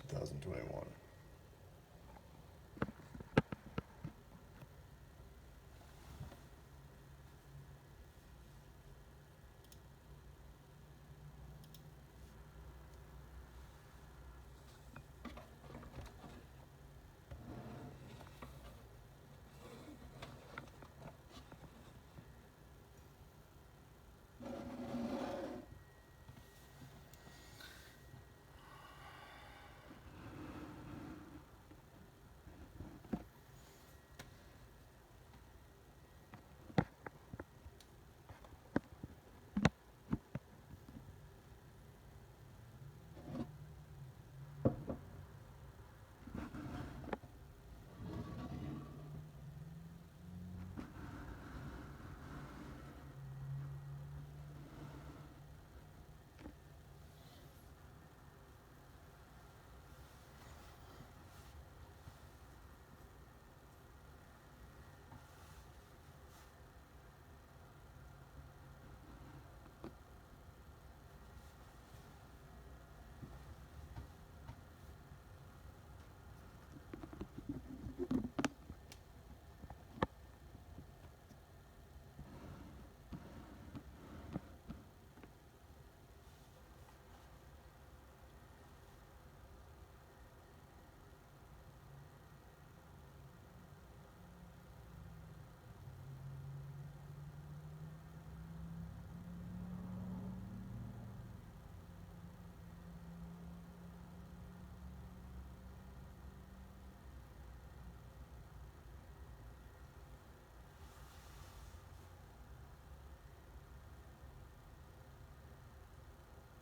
2021.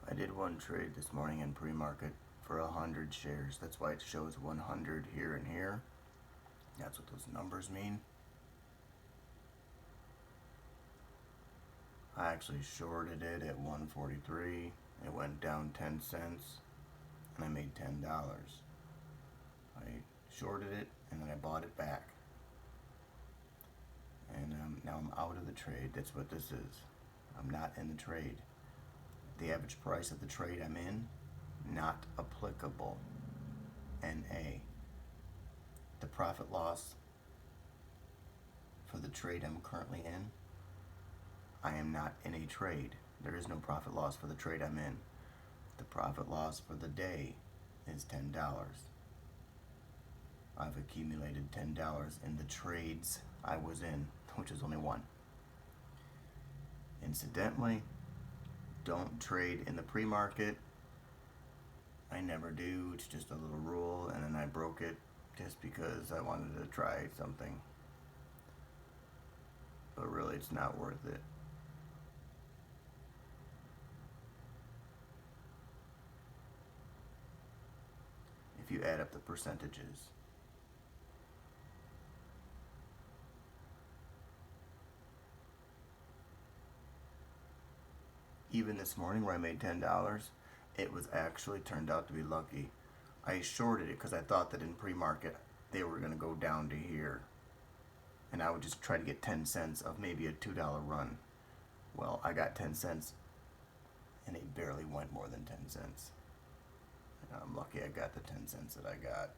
I did one trade this morning in pre-market for 100 shares. That's why it shows 100 here and here. That's what those numbers mean. I actually shorted it at 143. It went down 10 cents and I made $10. I shorted it and then I bought it back. And now I'm out of the trade. That's what this is. I'm not in the trade. The average price of the trade I'm in, not applicable. NA. The profit loss for the trade I'm currently in, I am not in a trade. There is no profit loss for the trade I'm in. The profit loss for the day is $10. I've accumulated $10 in the trades I was in, which is only one. Incidentally, don't trade in the pre-market. I never do. It's just a little rule, and then I broke it just because I wanted to try something. But really, it's not worth it. If you add up the percentages. Even this morning where I made $10, it was actually turned out to be lucky. I shorted it because I thought that in pre-market they were going to go down to here. And I would just try to get 10 cents of maybe a $2 run. Well, I got 10 cents and it barely went more than 10 cents. And I'm lucky I got the 10 cents that I got.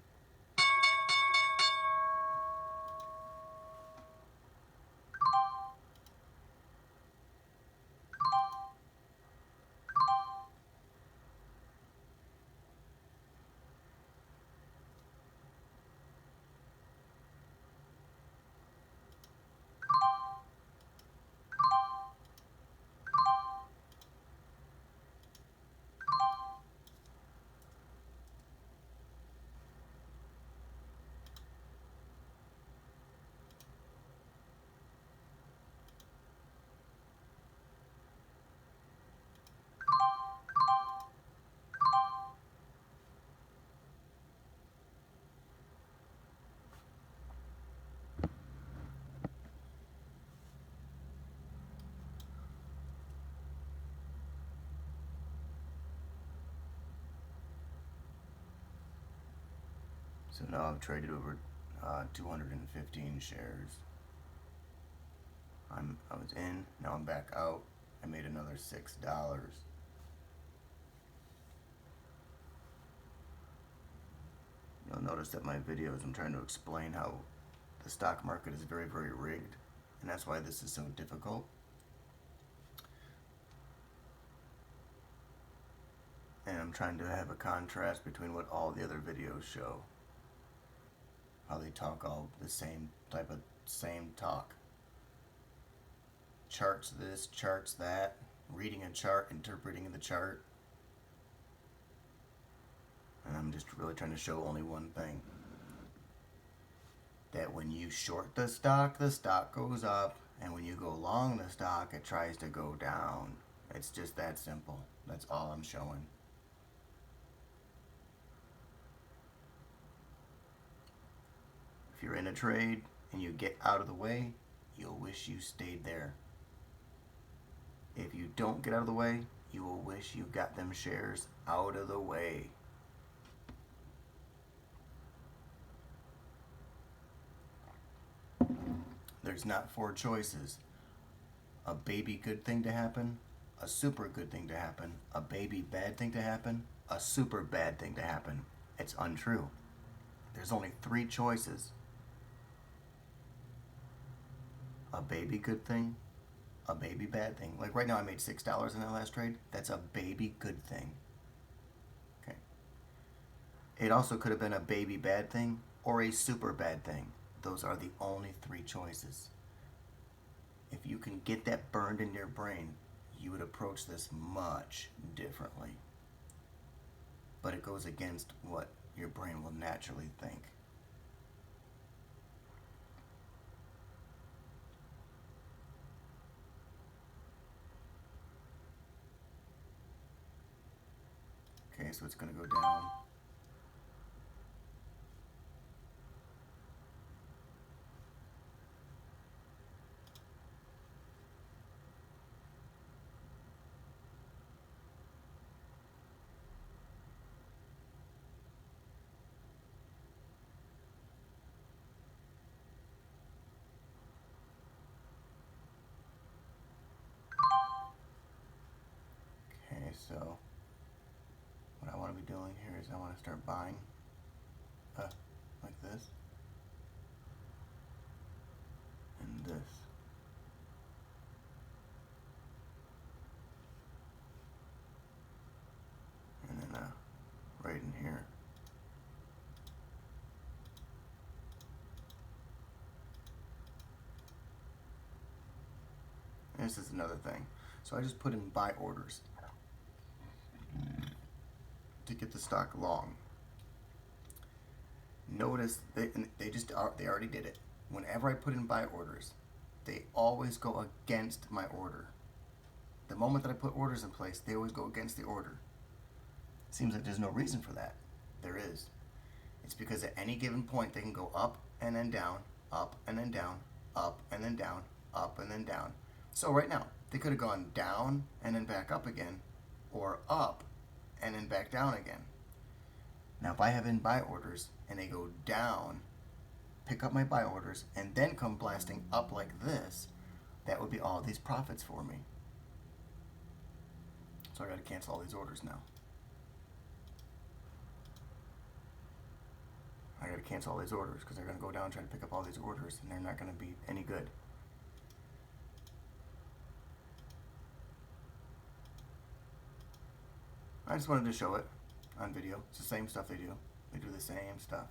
So now I've traded over 215 shares. I was in, now I'm back out. I made another $6. You'll notice that my videos, I'm trying to explain how the stock market is very, very rigged, and that's why this is so difficult. And I'm trying to have a contrast between what all the other videos show. How they talk all the same type of same talk. Charts this, charts that, reading a chart, interpreting the chart. And I'm just really trying to show only one thing. That when you short the stock goes up, and when you go long the stock, it tries to go down. It's just that simple. That's all I'm showing. If you're in a trade and you get out of the way, you'll wish you stayed there. If you don't get out of the way, you will wish you got them shares out of the way. There's not four choices. A baby good thing to happen, a super good thing to happen, a baby bad thing to happen, a super bad thing to happen. It's untrue. There's only three choices. A baby good thing, a baby bad thing. Like right now I made $6 in that last trade. That's a baby good thing. Okay. It also could have been a baby bad thing or a super bad thing. Those are the only three choices. If you can get that burned in your brain, you would approach this much differently. But it goes against what your brain will naturally think. Okay, so it's going to go down. Okay, so what I want to be doing here is I want to start buying like this and this. And then right in here. And this is another thing. So I just put in buy orders to get the stock long. Notice they already did it. Whenever I put in buy orders, they always go against my order. The moment that I put orders in place, they always go against the order. Seems like there's no reason for that. There is. It's because at any given point they can go up and then down, up and then down, up and then down, up and then down. So right now, they could have gone down and then back up again, or up and then back down again. Now if I have in buy orders and they go down, pick up my buy orders, and then come blasting up like this, that would be all these profits for me. So I got to cancel all these orders now. I got to cancel all these orders because they're going to go down and try to pick up all these orders, and they're not going to be any good. I just wanted to show it on video. It's the same stuff they do. They do the same stuff.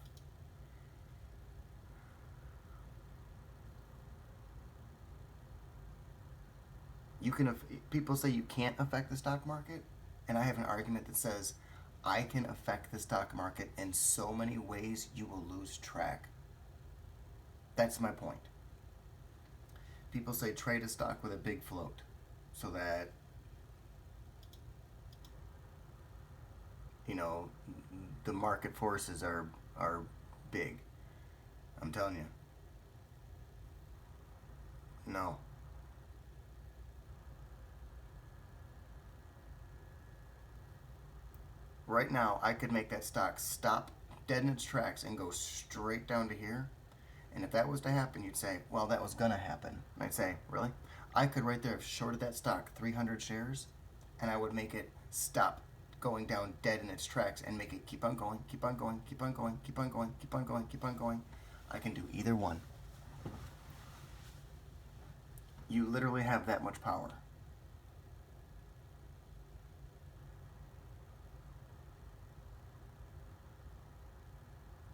People say you can't affect the stock market, and I have an argument that says I can affect the stock market in so many ways you will lose track. That's my point. People say trade a stock with a big float so that the market forces are big. I'm telling you. No. Right now, I could make that stock stop dead in its tracks and go straight down to here. And if that was to happen, you'd say, well, that was going to happen. And I'd say, really? I could right there have shorted that stock 300 shares, and I would make it stop going down dead in its tracks and make it keep on going, keep on going, keep on going, keep on going, keep on going, keep on going. I can do either one. You literally have that much power.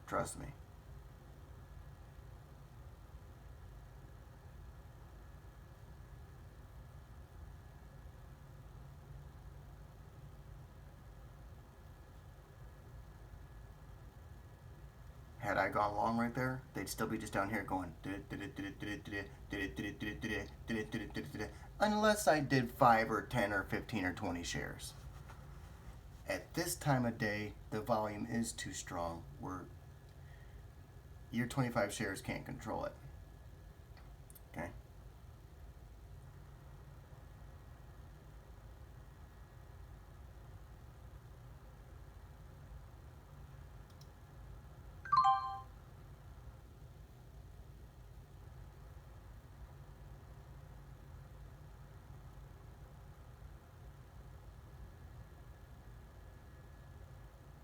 Trust me. Had I gone long right there, they'd still be just down here going unless I did 5 or 10 or 15 or 20 shares. At this time of day, the volume is too strong. Your 25 shares can't control it. Okay?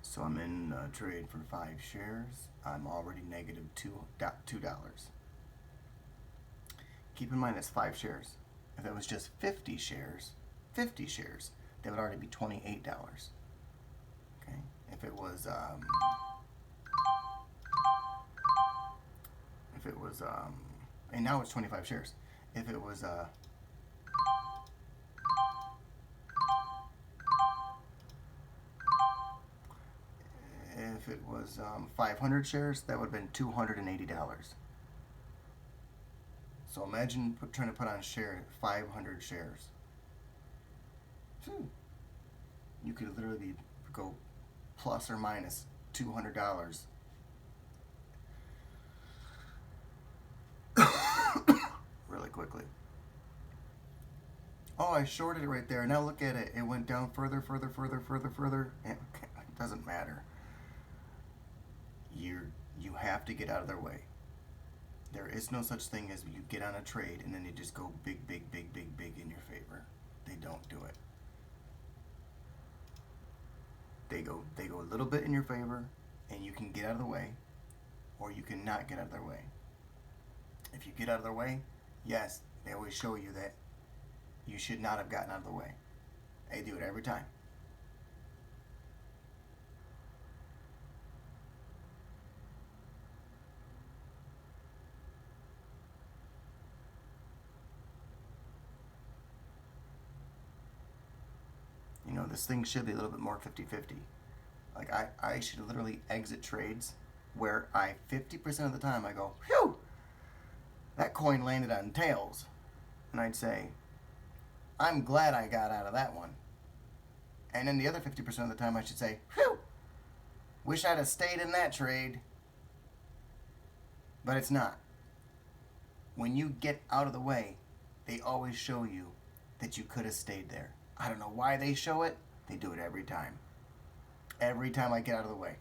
So I'm in a trade for 5 shares. I'm already negative $2. Keep in mind it's 5 shares. If it was just 50 shares, that would already be $28. Okay. If it was and now it's 25 shares. If it was if it was 500 shares, that would have been $280. So imagine trying to put on 500 shares. You could literally go plus or minus $200 really quickly. Oh, I shorted it right there. Now look at it. It went down further. It doesn't matter. You have to get out of their way. There is no such thing as you get on a trade and then they just go big in your favor. They don't do it. They go a little bit in your favor and you can get out of the way, or you can not get out of their way. If you get out of their way, yes, they always show you that you should not have gotten out of the way. They do it every time. You know, this thing should be a little bit more 50-50. Like, I should literally exit trades where 50% of the time I go, phew, that coin landed on tails. And I'd say, I'm glad I got out of that one. And then the other 50% of the time I should say, phew, wish I'd have stayed in that trade. But it's not. When you get out of the way, they always show you that you could have stayed there. I don't know why they show it. They do it every time. Every time I get out of the way.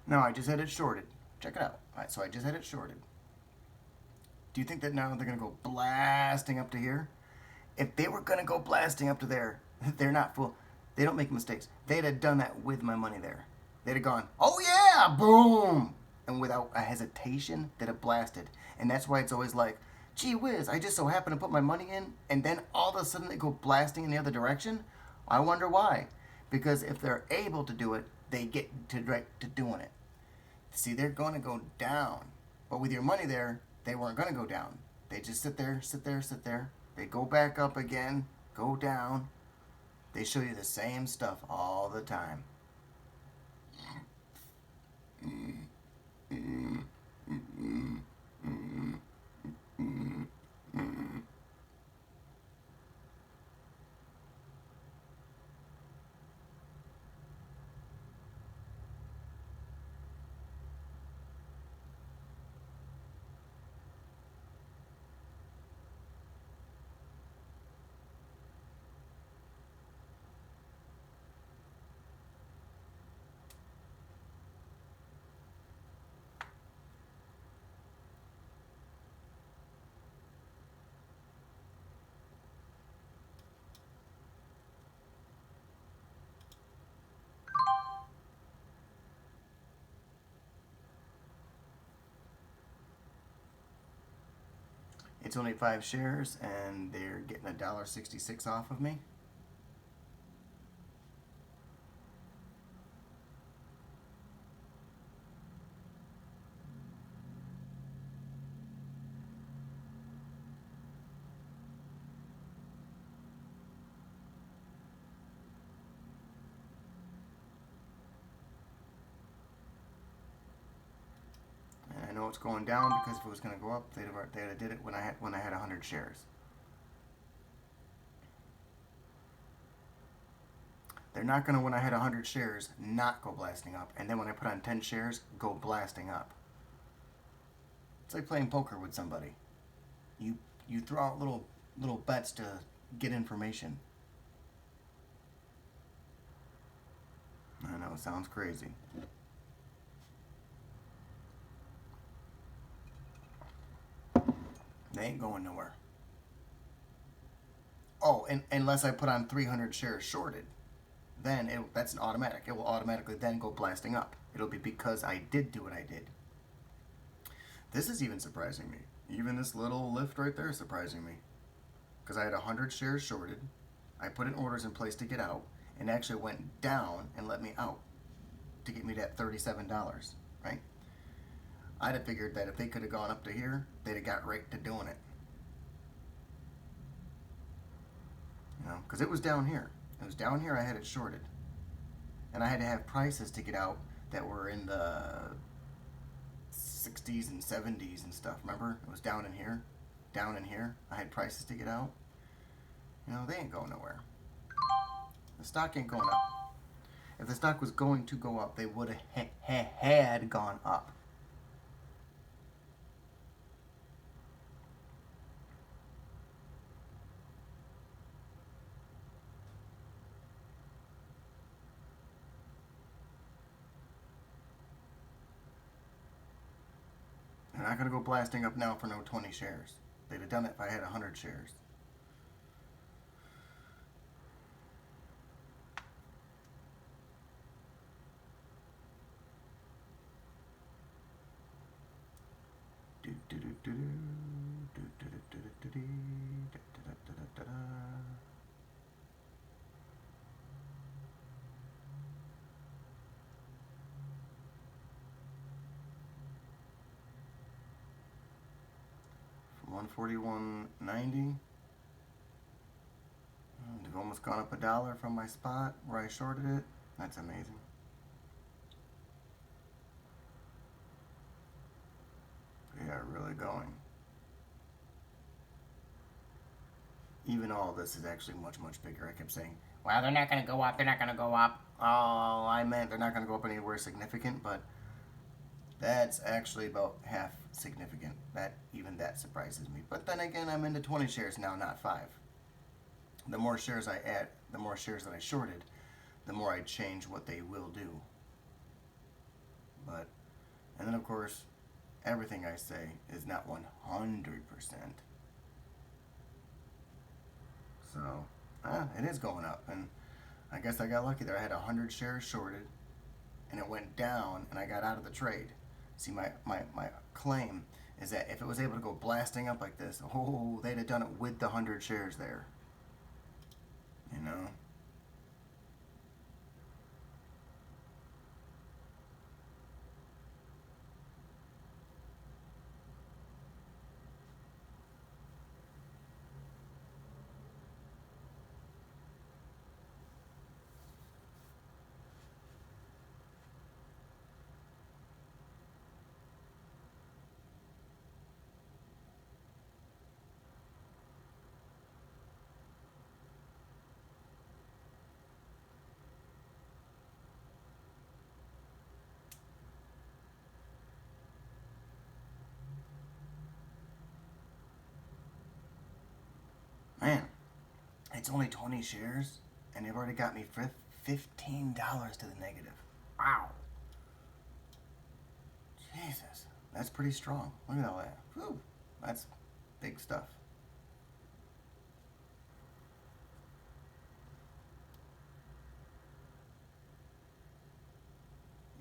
No, I just had it shorted. Check it out. All right, so I just had it shorted. Do you think that now they're going to go blasting up to here? If they were going to go blasting up to there, they're not full. They don't make mistakes. They'd have done that with my money there. They'd have gone, oh yeah, boom! And without a hesitation, they'd have blasted. And that's why it's always like, Gee whiz, I just so happen to put my money in, and then all of a sudden they go blasting in the other direction. I wonder why. Because if they're able to do it, they get to direct to doing it. See, they're going to go down. But with your money there, they weren't going to go down. They just sit there, sit there, sit there. They go back up again, go down. They show you the same stuff all the time. It's only 5 shares, and they're getting $1.66 off of me. I know it's going down because if it was going to go up, they'd have did it when I had 100 shares. They're not going to, when I had 100 shares, not go blasting up, and then when I put on 10 shares, go blasting up. It's like playing poker with somebody. You throw out little bets to get information. I know, it sounds crazy. They ain't going nowhere. Oh, and unless I put on 300 shares shorted, then that's an automatic. It will automatically then go blasting up. It'll be because I did do what I did. This is even surprising me. Even this little lift right there is surprising me. Because I had 100 shares shorted. I put in orders in place to get out, and actually went down and let me out to get me that $37, right? I'd have figured that if they could have gone up to here, they'd have got right to doing it. You know, because it was down here. It was down here I had it shorted. And I had to have prices to get out that were in the 60s and 70s and stuff. Remember? It was down in here. Down in here. I had prices to get out. You know, they ain't going nowhere. The stock ain't going up. If the stock was going to go up, they would have had gone up. They're not going to go blasting up now for no 20 shares. They'd have done it if I had 100 shares. From 141.90. They've almost gone up $1 from my spot where I shorted it. That's amazing. They are really going. Even all this is actually much, much bigger. I kept saying, well, they're not going to go up, they're not going to go up. Oh, I meant they're not going to go up anywhere significant, but that's actually about half significant. Even that surprises me. But then again, I'm into 20 shares now, not 5. The more shares I add, the more shares that I shorted, the more I change what they will do. But, and then of course, everything I say is not 100%. So, it is going up, and I guess I got lucky there. I had 100 shares shorted, and it went down, and I got out of the trade. See, my claim is that if it was able to go blasting up like this, oh, they'd have done it with the 100 shares there. You know? Man, it's only 20 shares, and they've already got me for $15 to the negative. Wow. Jesus, that's pretty strong. Look at all that. Whew, that's big stuff.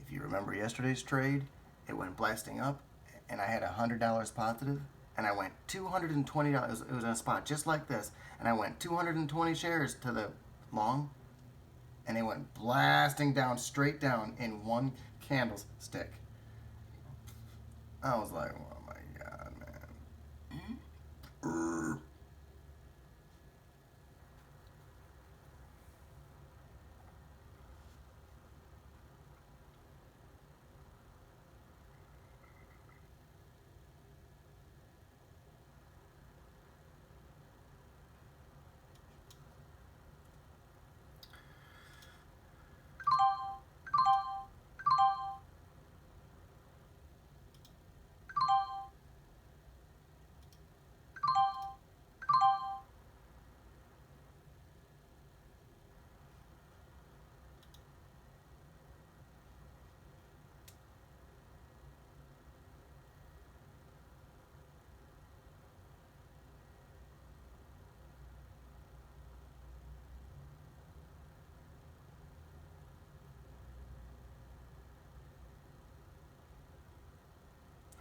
If you remember yesterday's trade, it went blasting up, and I had $100 positive, and I went $220. It was in a spot just like this, and I went 220 shares to the long, and they went blasting down, straight down in one candlestick. I was like, oh my god, man.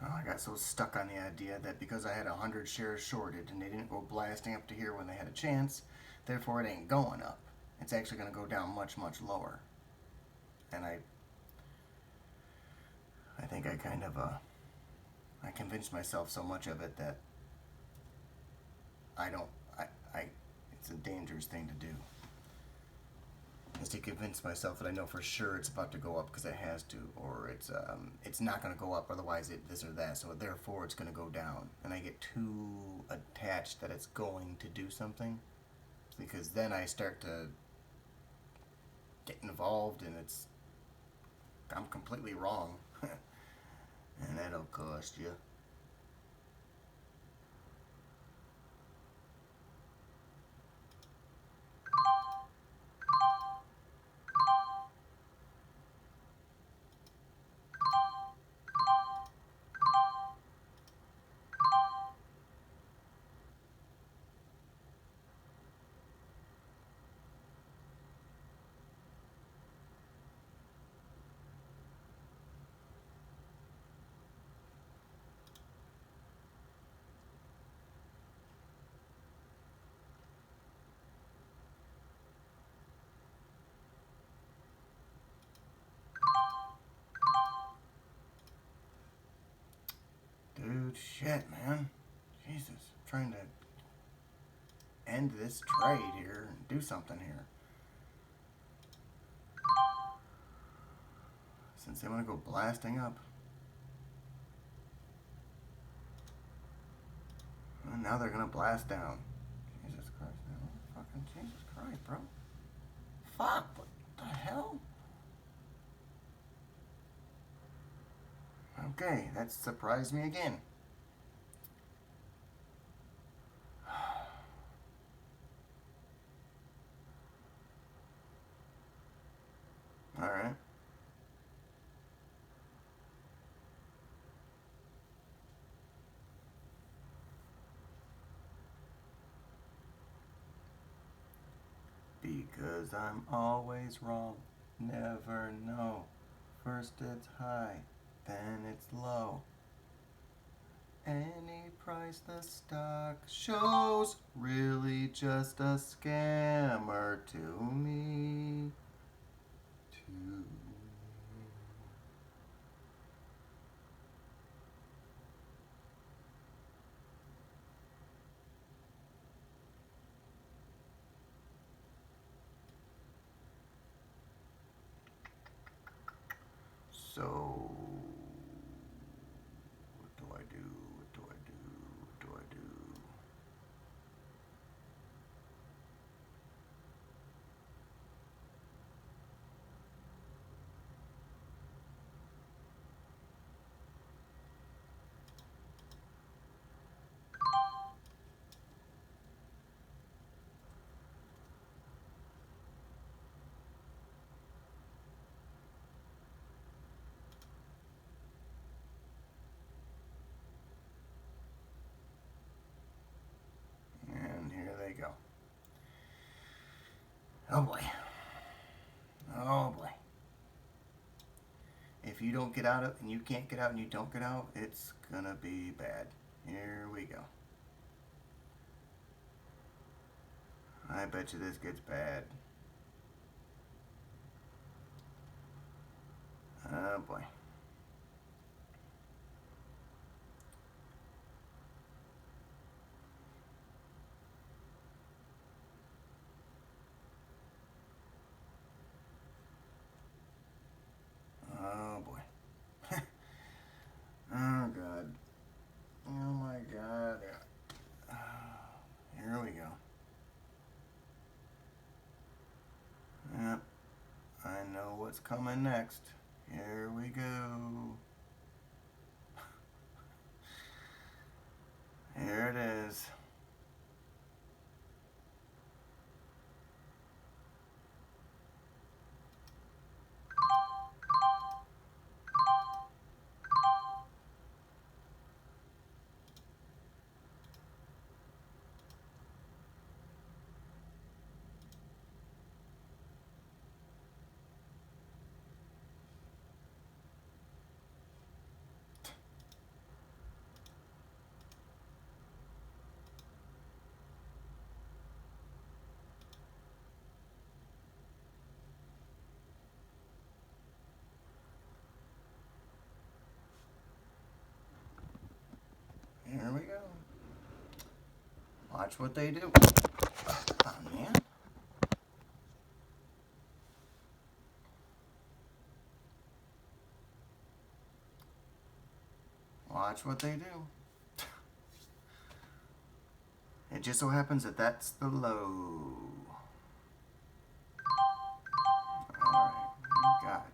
Oh, I got so stuck on the idea that because I had 100 shares shorted and they didn't go blasting up to here when they had a chance, therefore it ain't going up. It's actually going to go down much, much lower. And I think I kind of, I convinced myself so much of it that I don't, it's a dangerous thing to do. Is to convince myself that I know for sure it's about to go up because it has to, or it's not going to go up otherwise this or that, so therefore it's going to go down. And I get too attached that it's going to do something, because then I start to get involved and I'm completely wrong. And that'll cost you. Dude, shit, man. Jesus, I'm trying to end this trade here and do something here. Since they want to go blasting up. And now they're gonna blast down. Jesus Christ, man. Fucking Jesus Christ, bro. Fuck, what the hell? Okay, that surprised me again. Alright. Because I'm always wrong. Never know. First it's high, then it's low. any price the stock shows. Really just a scammer to me. To me. So, what do I do? What do I do? What do I do? And here they go. Oh boy. Oh boy. If you don't get out of, and you can't get out and you don't get out, it's gonna be bad. Here we go. I bet you this gets bad. Oh boy. Oh boy. Oh god. Oh my god. Here we go. Yep. I know what's coming next. Here we go. Here it is. Here we go. Watch what they do. Oh man. Watch what they do. It just so happens that that's the low. Alright, you got it.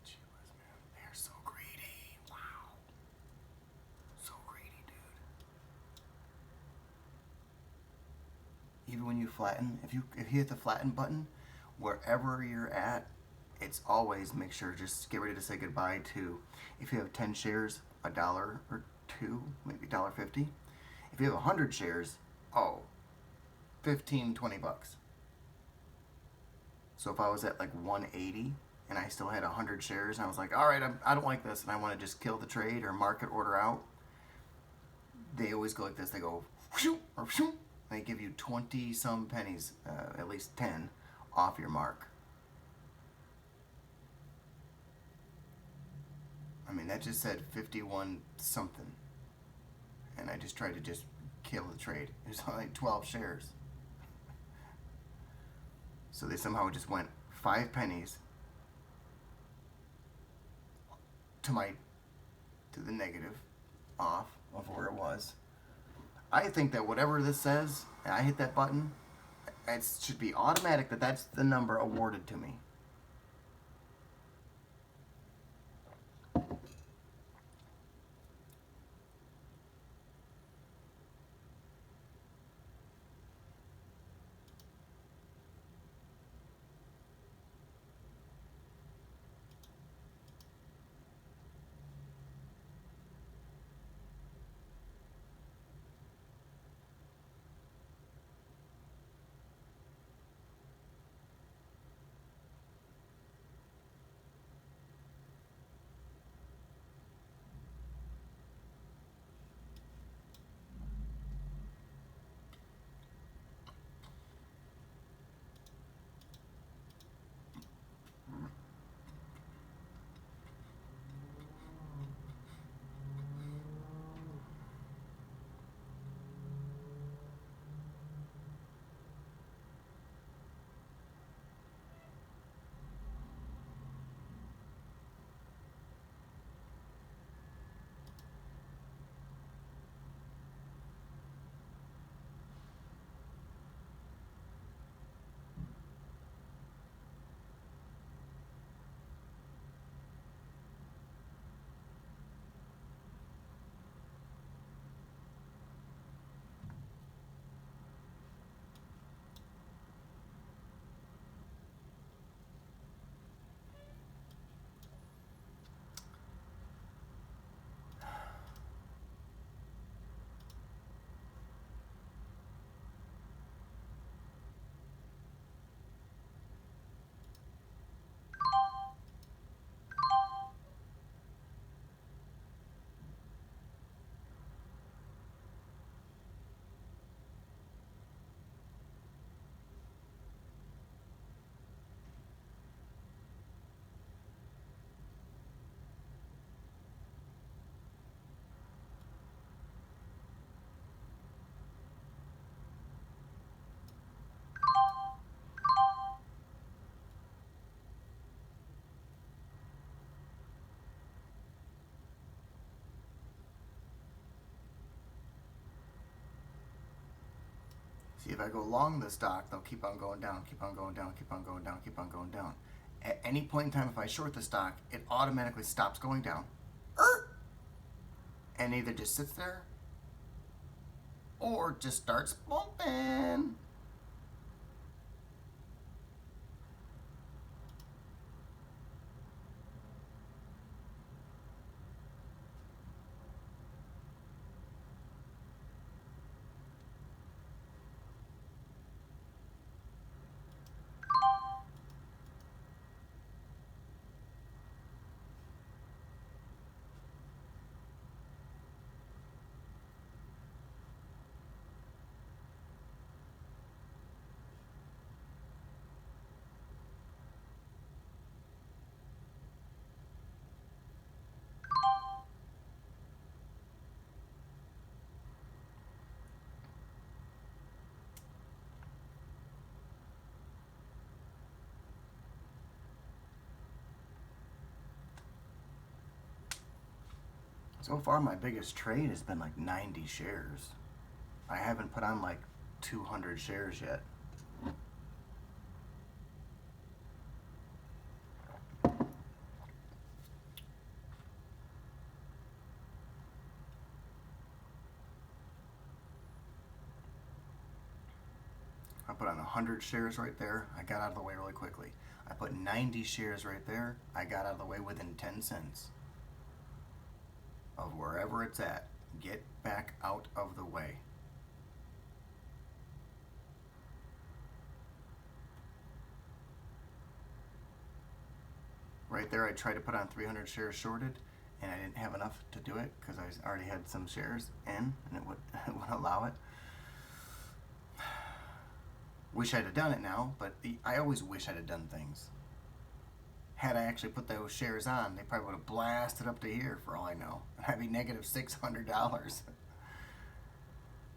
Gee whiz, man. They're so greedy. Wow. So greedy, dude. Even when you flatten, if you hit the flatten button, wherever you're at, it's always make sure just get ready to say goodbye to, if you have 10 shares, $1 or two, maybe $1.50. If you have 100 shares, oh, 15, $20. So if I was at like 180, and I still had 100 shares, and I was like, all right, I don't like this, and I want to just kill the trade or market order out. They always go like this. They go, whoosh, or whoosh, they give you 20 some pennies, at least 10, off your mark. I mean, that just said 51 something. And I just tried to just kill the trade. It was only like 12 shares. So they somehow just went 5 pennies to the negative off of where it was. I think that whatever this says, and I hit that button, it should be automatic that that's the number awarded to me. See, if I go long the stock, they'll keep on going down, keep on going down, keep on going down, keep on going down. At any point in time, if I short the stock, it automatically stops going down. And either just sits there or just starts bumping. So far, my biggest trade has been like 90 shares. I haven't put on like 200 shares yet. I put on 100 shares right there. I got out of the way really quickly. I put 90 shares right there. I got out of the way within 10 cents of wherever it's at. Get back out of the way. right there, I tried to put on 300 shares shorted, and I didn't have enough to do it because I already had some shares in, and it would it would allow it. Wish I'd have done it now, but I always wish I'd have done things. Had I actually put those shares on, they probably would have blasted up to here for all I know. I'd be negative $600.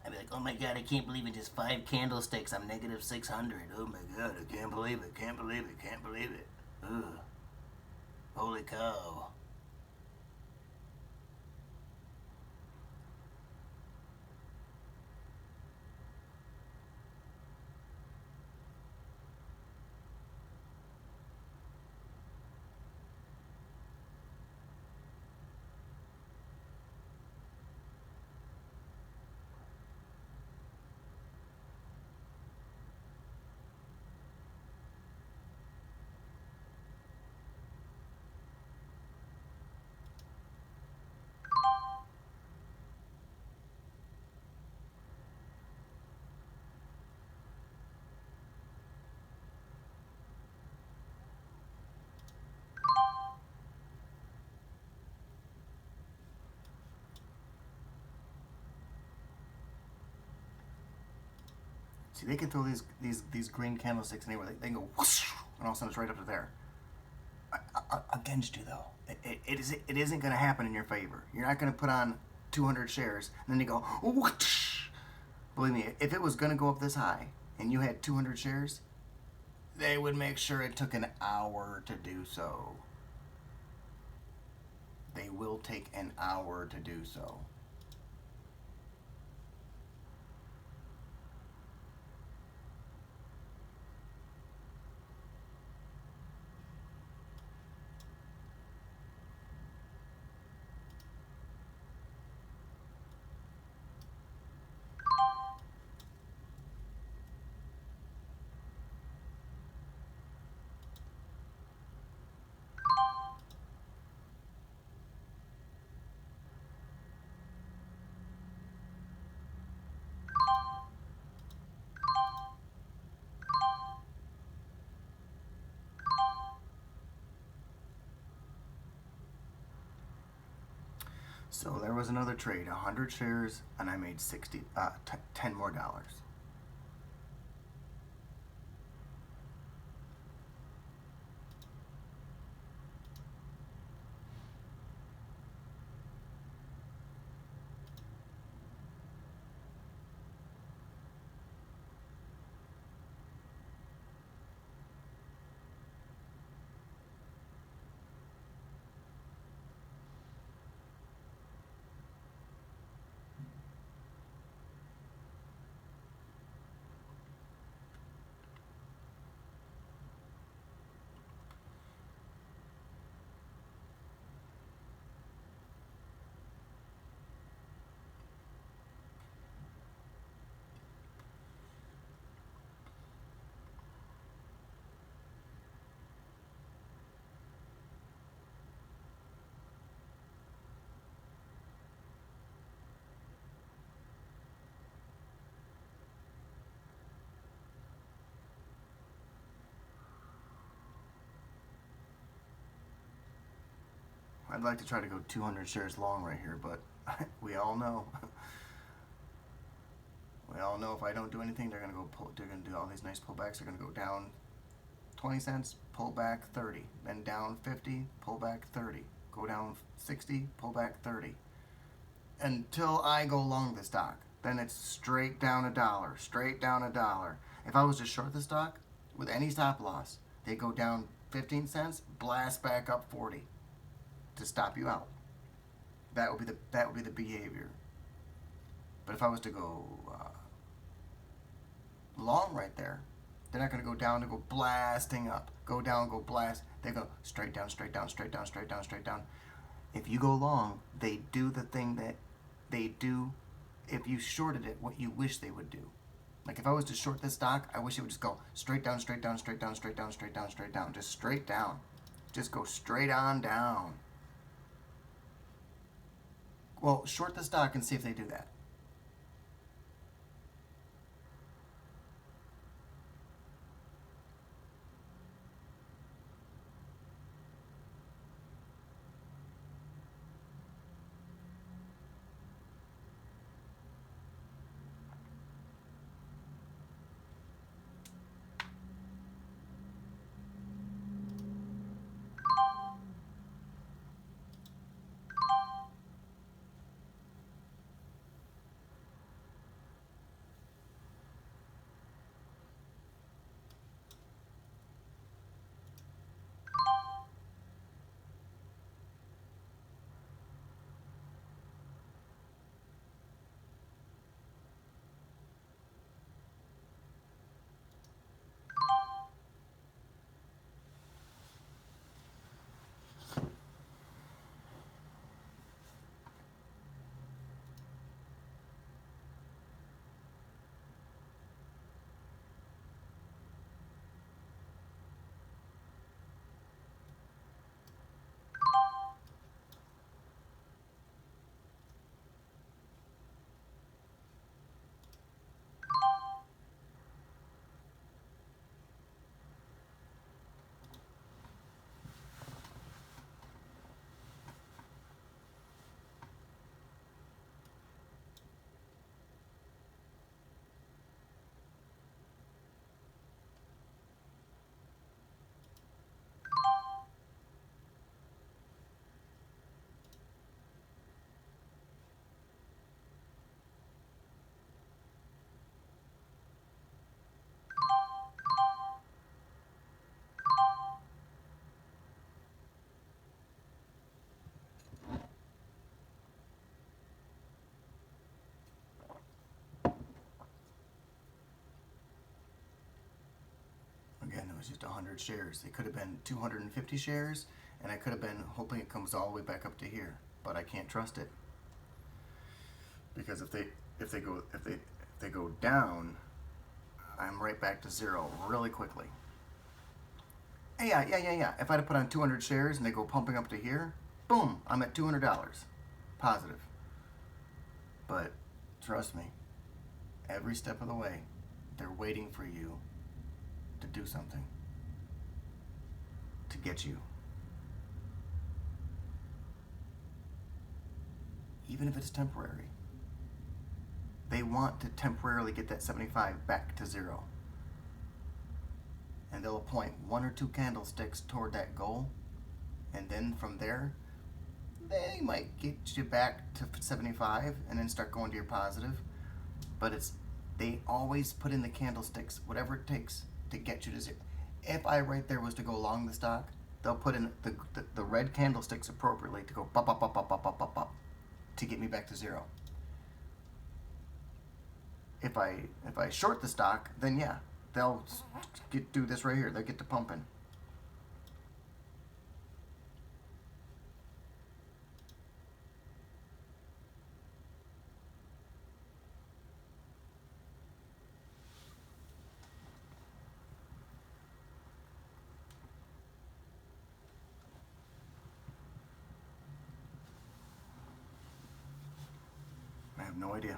I'd be like, oh my god, I can't believe in just 5 candlesticks I'm negative 600. Oh my god, I can't believe it, can't believe it, can't believe it. Ugh. Holy cow. See, they can throw these green candlesticks anywhere. They can go whoosh, and all of a sudden it's right up to there. Against you though, it isn't going to happen in your favor. You're not going to put on 200 shares and then you go whoosh. Believe me, if it was going to go up this high and you had 200 shares, they would make sure it took an hour to do so. They will take an hour to do so. So there was another trade, 100 shares, and I made 10 more dollars. I'd like to try to go 200 shares long right here, but we all know. We all know if I don't do anything, they're gonna do all these nice pullbacks. They're gonna go down 20 cents, pull back 30, then down 50, pull back 30, go down 60, pull back 30, until I go long the stock. Then it's straight down $1, straight down $1. If I was to short the stock with any stop loss, they go down 15 cents, blast back up 40 to stop you out. That would be the behavior. But if I was to go long right there, they're not going to go down to go blasting up. Go down, go blast. They go straight down, straight down, straight down, straight down, straight down. If you go long, they do the thing that they do if you shorted it, what you wish they would do. Like if I was to short this stock, I wish it would just go straight down, straight down, straight down, straight down, straight down, straight down. Just straight down. Just go straight on down. Well, short the stock and see if they do that. was just 100 shares. It could have been 250 shares, and I could have been hoping it comes all the way back up to here. But I can't trust it because if they go down, I'm right back to zero really quickly. Yeah. If I'd have put on 200 shares and they go pumping up to here, boom, I'm at $200 positive. But trust me, every step of the way, they're waiting for you to do something to get you. Even if it's temporary. They want to temporarily get that 75 back to zero. And they'll appoint 1 or 2 candlesticks toward that goal. And then from there, they might get you back to 75 and then start going to your positive. But they always put in the candlesticks, whatever it takes to get you to zero. If I right there was to go long the stock, they'll put in the red candlesticks appropriately to go up to get me back to zero. If I short the stock, then yeah, they'll do this right here. They'll get to pumping. I have no idea.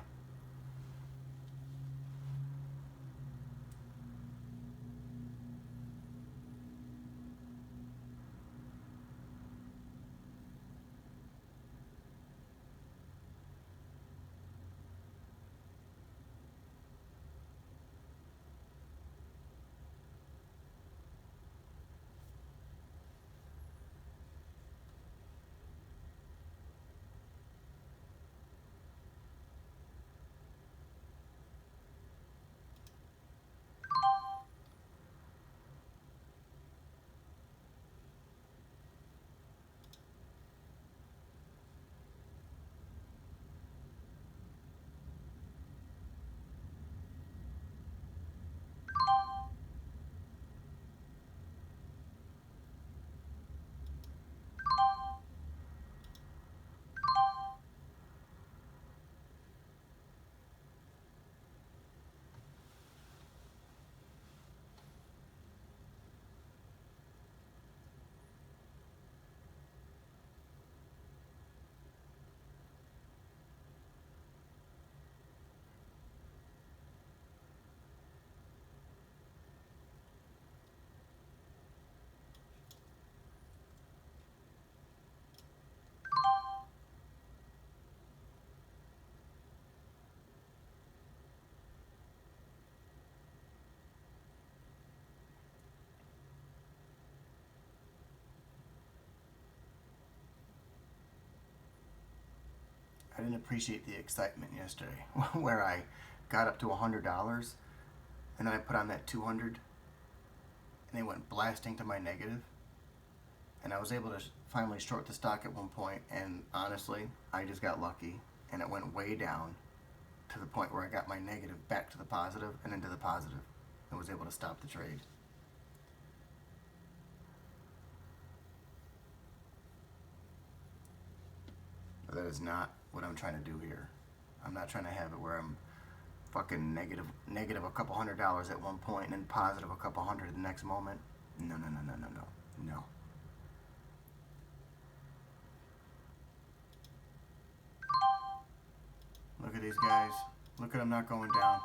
I didn't appreciate the excitement yesterday where I got up to $100 and then I put on that 200 and they went blasting to my negative, and I was able to finally short the stock at one point, and honestly I just got lucky and it went way down to the point where I got my negative back to the positive and into the positive and was able to stop the trade. But that is not what I'm trying to do here. I'm not trying to have it where I'm fucking negative a couple $100 at one point and then positive a couple hundred the next moment. No. Look at these guys. Look at them not going down.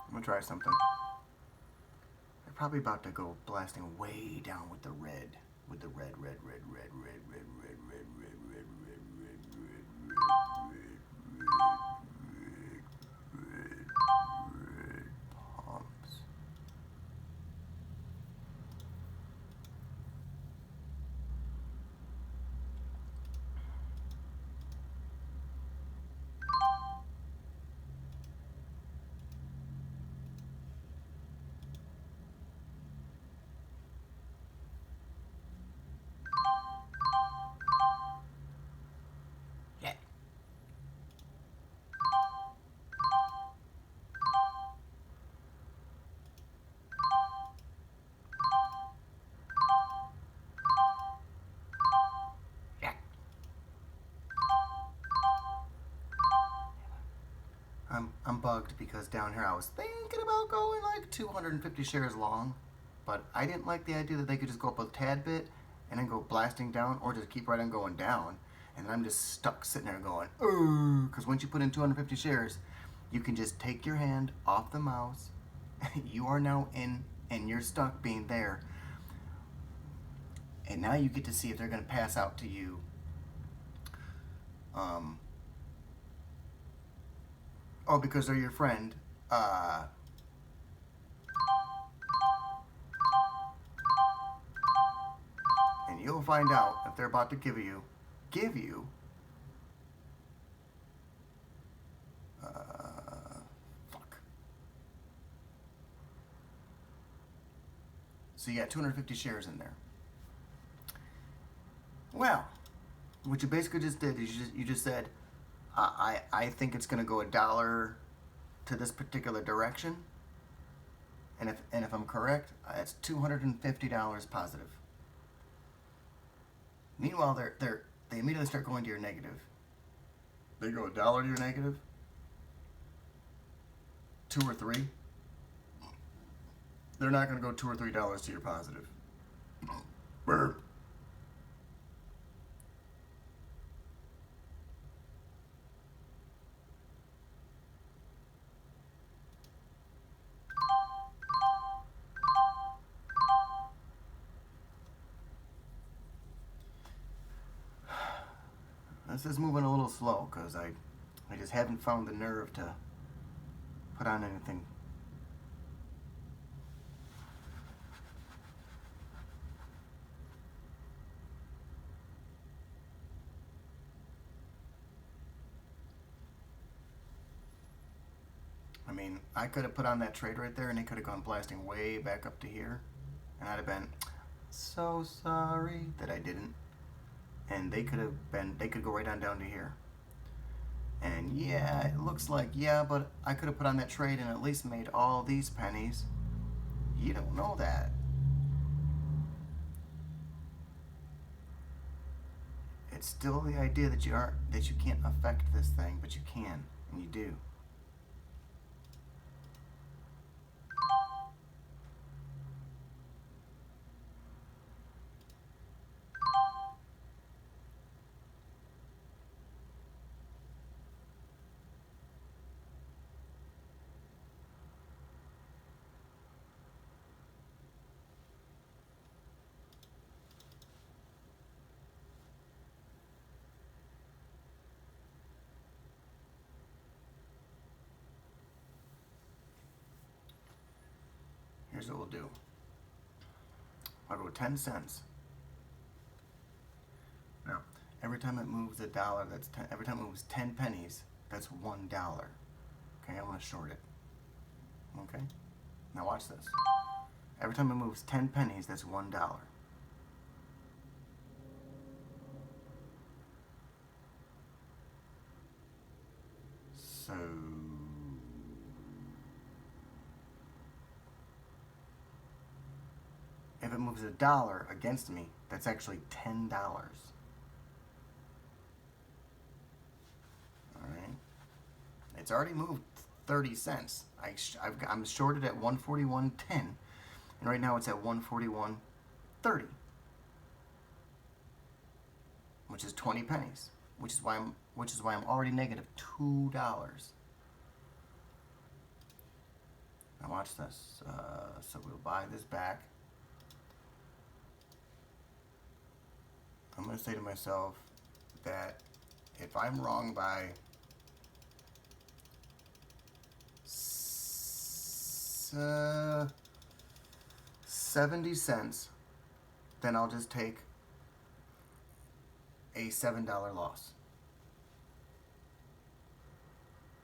I'm gonna try something. They're probably about to go blasting way down with the red. With the red pumps. sucked because down here I was thinking about going like 250 shares long, but I didn't like the idea that they could just go up a tad bit and then go blasting down, or just keep right on going down. And I'm just stuck sitting there going, ooh, because once you put in 250 shares, you can just take your hand off the mouse. You are now in, and you're stuck being there. And now you get to see if they're going to pass out to you. Oh, because they're your friend. And you'll find out if they're about to give you fuck. So you got 250 shares in there. Well, what you basically just did is you just said, I think it's going to go $1 to this particular direction, and if I'm correct, it's $250 positive. Meanwhile, they immediately start going to your negative. They go $1 to your negative, 2 or 3. They're not going to go $2 or $3 to your positive. Burp. This is moving a little slow because I just haven't found the nerve to put on anything. I mean, I could have put on that trade right there and it could have gone blasting way back up to here, and I'd have been so sorry that I didn't. And they could go right on down to here. And yeah, it looks like, yeah, but I could have put on that trade and at least made all these pennies. You don't know that. It's still the idea that you can't affect this thing, but you can, and you do. Here's what we'll do. I'll go 10 cents. Now, every time it moves $1, every time it moves 10 pennies, that's $1. Okay, I'm gonna short it. Okay? Now watch this. Every time it moves 10 pennies, that's $1. So if it moves $1 against me, that's actually $10. Alright? It's already moved 30 cents. I'm shorted at 141.10, and right now it's at 141.30, which is 20 pennies, which is why I'm already negative $2. Now watch this. So we'll buy this back. I'm going to say to myself that if I'm wrong by 70 cents, then I'll just take a $7 loss.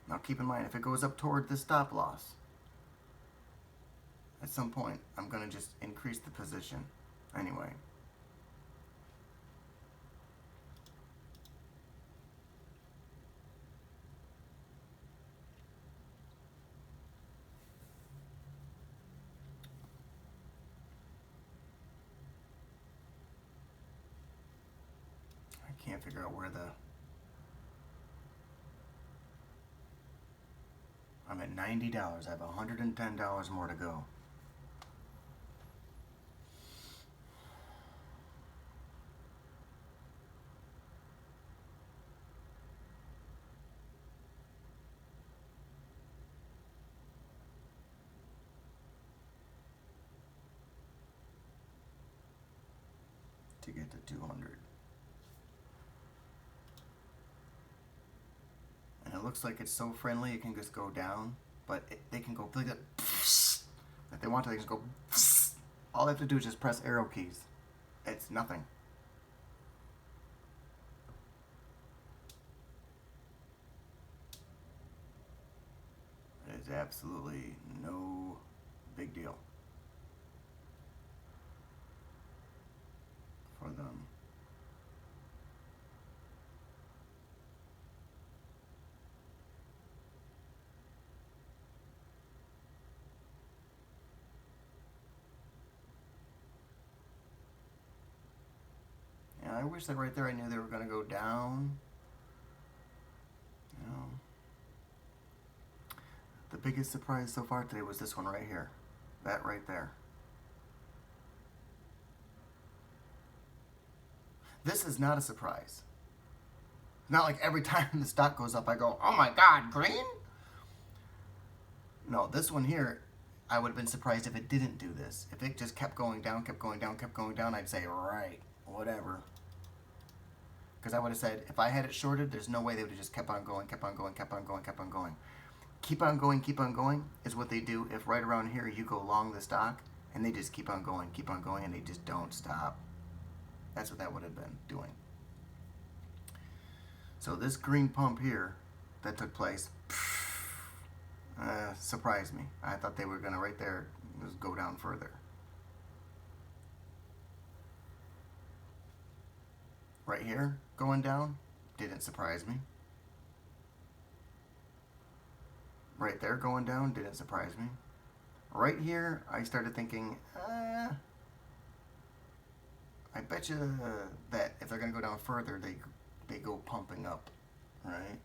Now keep in mind, if it goes up toward the stop loss, at some point I'm going to just increase the position anyway. Can't figure out where I'm at $90. I have $110 more to go. To get to 200. And it looks like it's so friendly it can just go down, but they can go like that. If they want to, they can just go. All they have to do is just press arrow keys. It's nothing. It is absolutely no big deal for them. And I wish that right there I knew they were going to go down. You know, the biggest surprise so far today was this one right here. That right there. This is not a surprise. Not like every time the stock goes up I go, oh my god, green? No, this one here, I would have been surprised if it didn't do this. If it just kept going down, kept going down, kept going down, I'd say, right, whatever. Because I would have said, if I had it shorted, there's no way they would have just kept on going, kept on going, kept on going, kept on going. Keep on going is what they do if right around here you go long the stock and they just keep on going, and they just don't stop. That's what that would have been doing. So this green pump here that took place surprised me. I thought they were going to right there just go down further. Right here going down didn't surprise me. Right there going down didn't surprise me. Right here I started thinking, I bet you that if they're going to go down further, they go pumping up, right?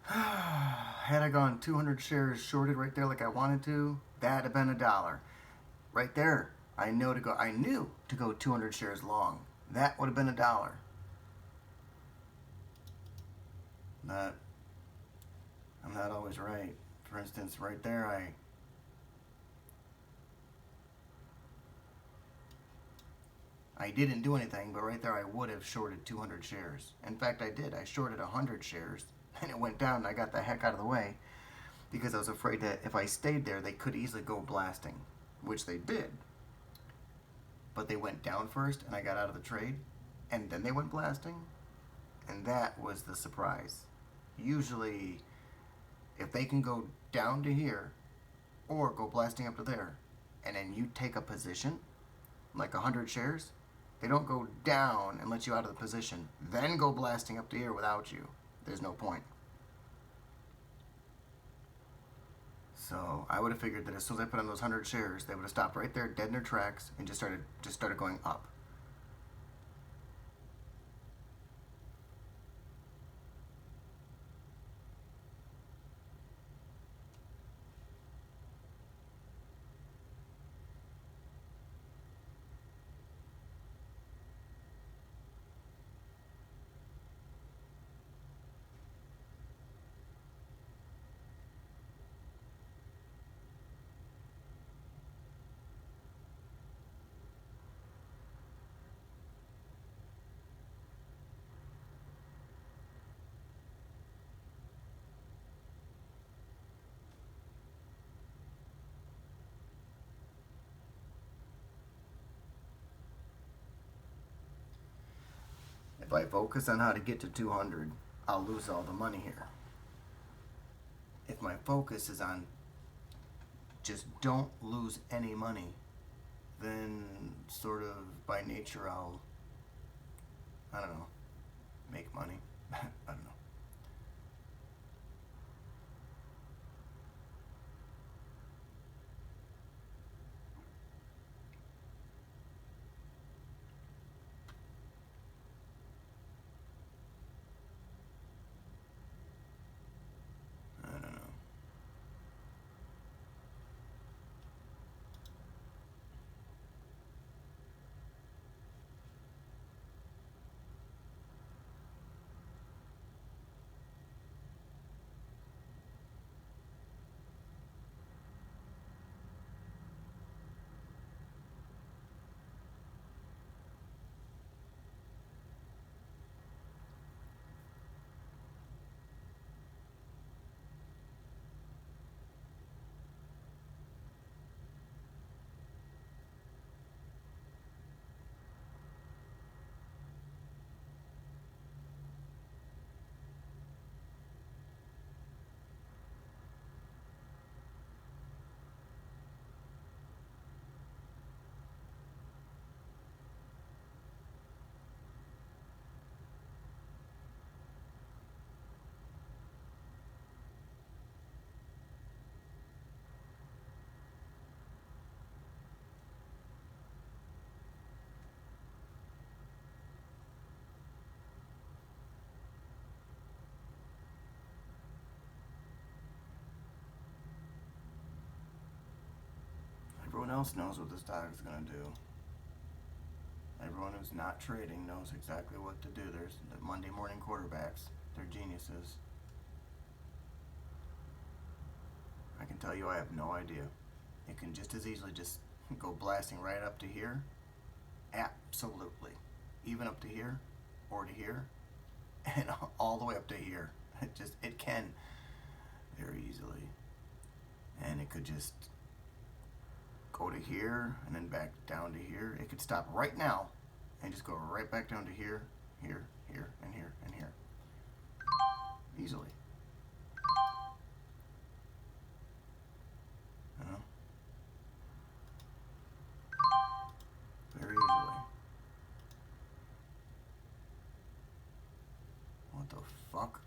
Had I gone 200 shares shorted right there like I wanted to, that'd have been $1. Right there, I knew to go 200 shares long. That would have been $1. But I'm not always right. For instance, right there, I didn't do anything, but right there I would have shorted 200 shares. In fact, I did. I shorted 100 shares, and it went down, and I got the heck out of the way because I was afraid that if I stayed there, they could easily go blasting, which they did. But they went down first, and I got out of the trade, and then they went blasting, and that was the surprise. Usually, if they can go down to here or go blasting up to there, and then you take a position, like 100 shares, They don't go down and let you out of the position, then go blasting up the air without you. There's no point. So I would have figured that as soon as I put on those 100 shares, they would have stopped right there, dead in their tracks, and just started going up. If I focus on how to get to 200, I'll lose all the money here. If my focus is on just don't lose any money, then sort of by nature I don't know, make money. I don't know. I don't know. Everyone else knows what this stock is going to do. Everyone who's not trading knows exactly what to do. There's the Monday morning quarterbacks. They're geniuses. I can tell you I have no idea. It can just as easily just go blasting right up to here. Absolutely. Even up to here, or to here, and all the way up to here. It can very easily. And it could just go to here and then back down to here. It could stop right now and just go right back down to here, here, here, and here, and here. Easily. You know? Very easily. What the fuck?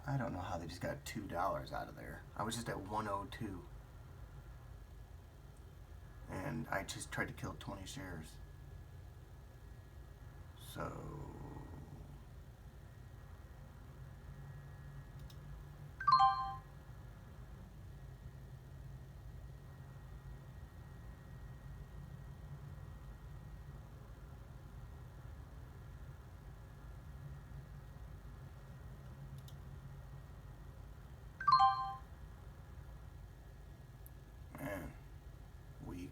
I don't know how they just got $2 out of there. I was just at 102. And I just tried to kill 20 shares. So man, weak.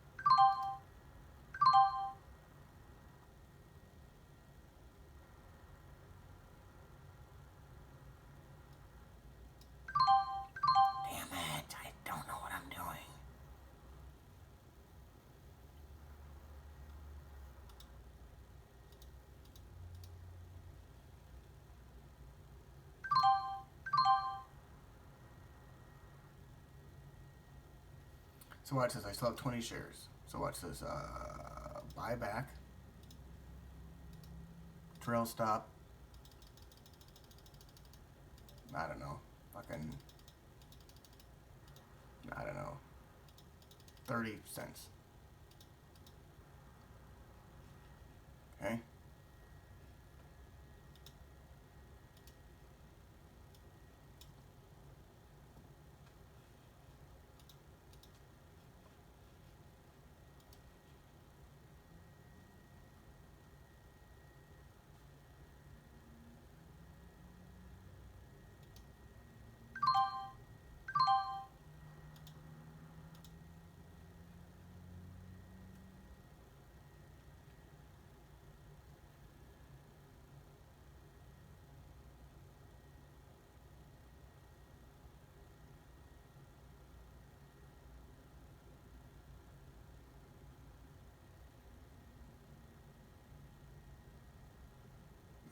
So watch this. I still have 20 shares. So watch this. Buy back. Trail stop. I don't know. Fucking. I don't know. 30 cents. Okay.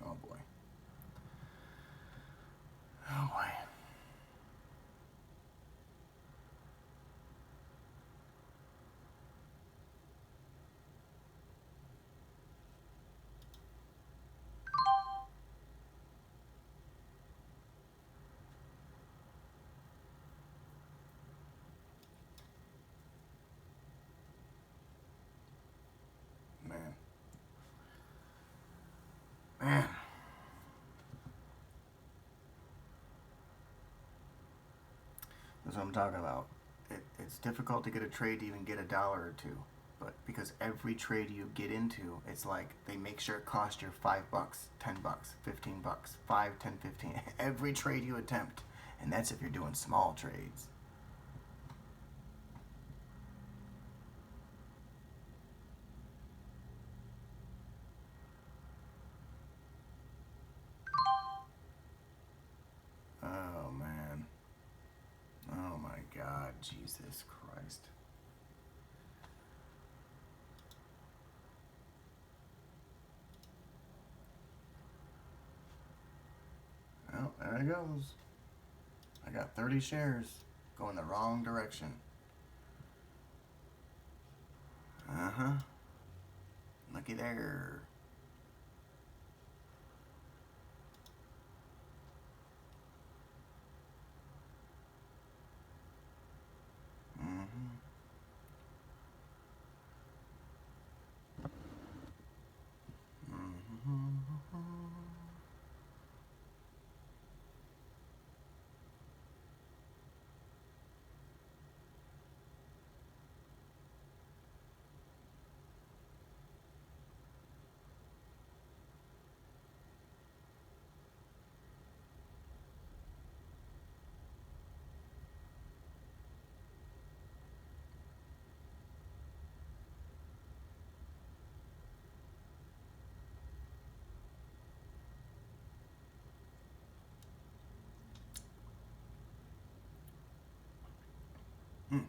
Oh boy. Oh boy. Man. Man. That's what I'm talking about. It's difficult to get a trade to even get $1 or two. But because every trade you get into, it's like they make sure it costs you $5, $10, $15, 5, 10, 15. Every trade you attempt. And that's if you're doing small trades. Oh man. Oh my God, Jesus Christ. Oh, there it goes. I got 30 shares going the wrong direction. Uh-huh. Looky there. Mm-hmm. Mm-hmm. Hmm.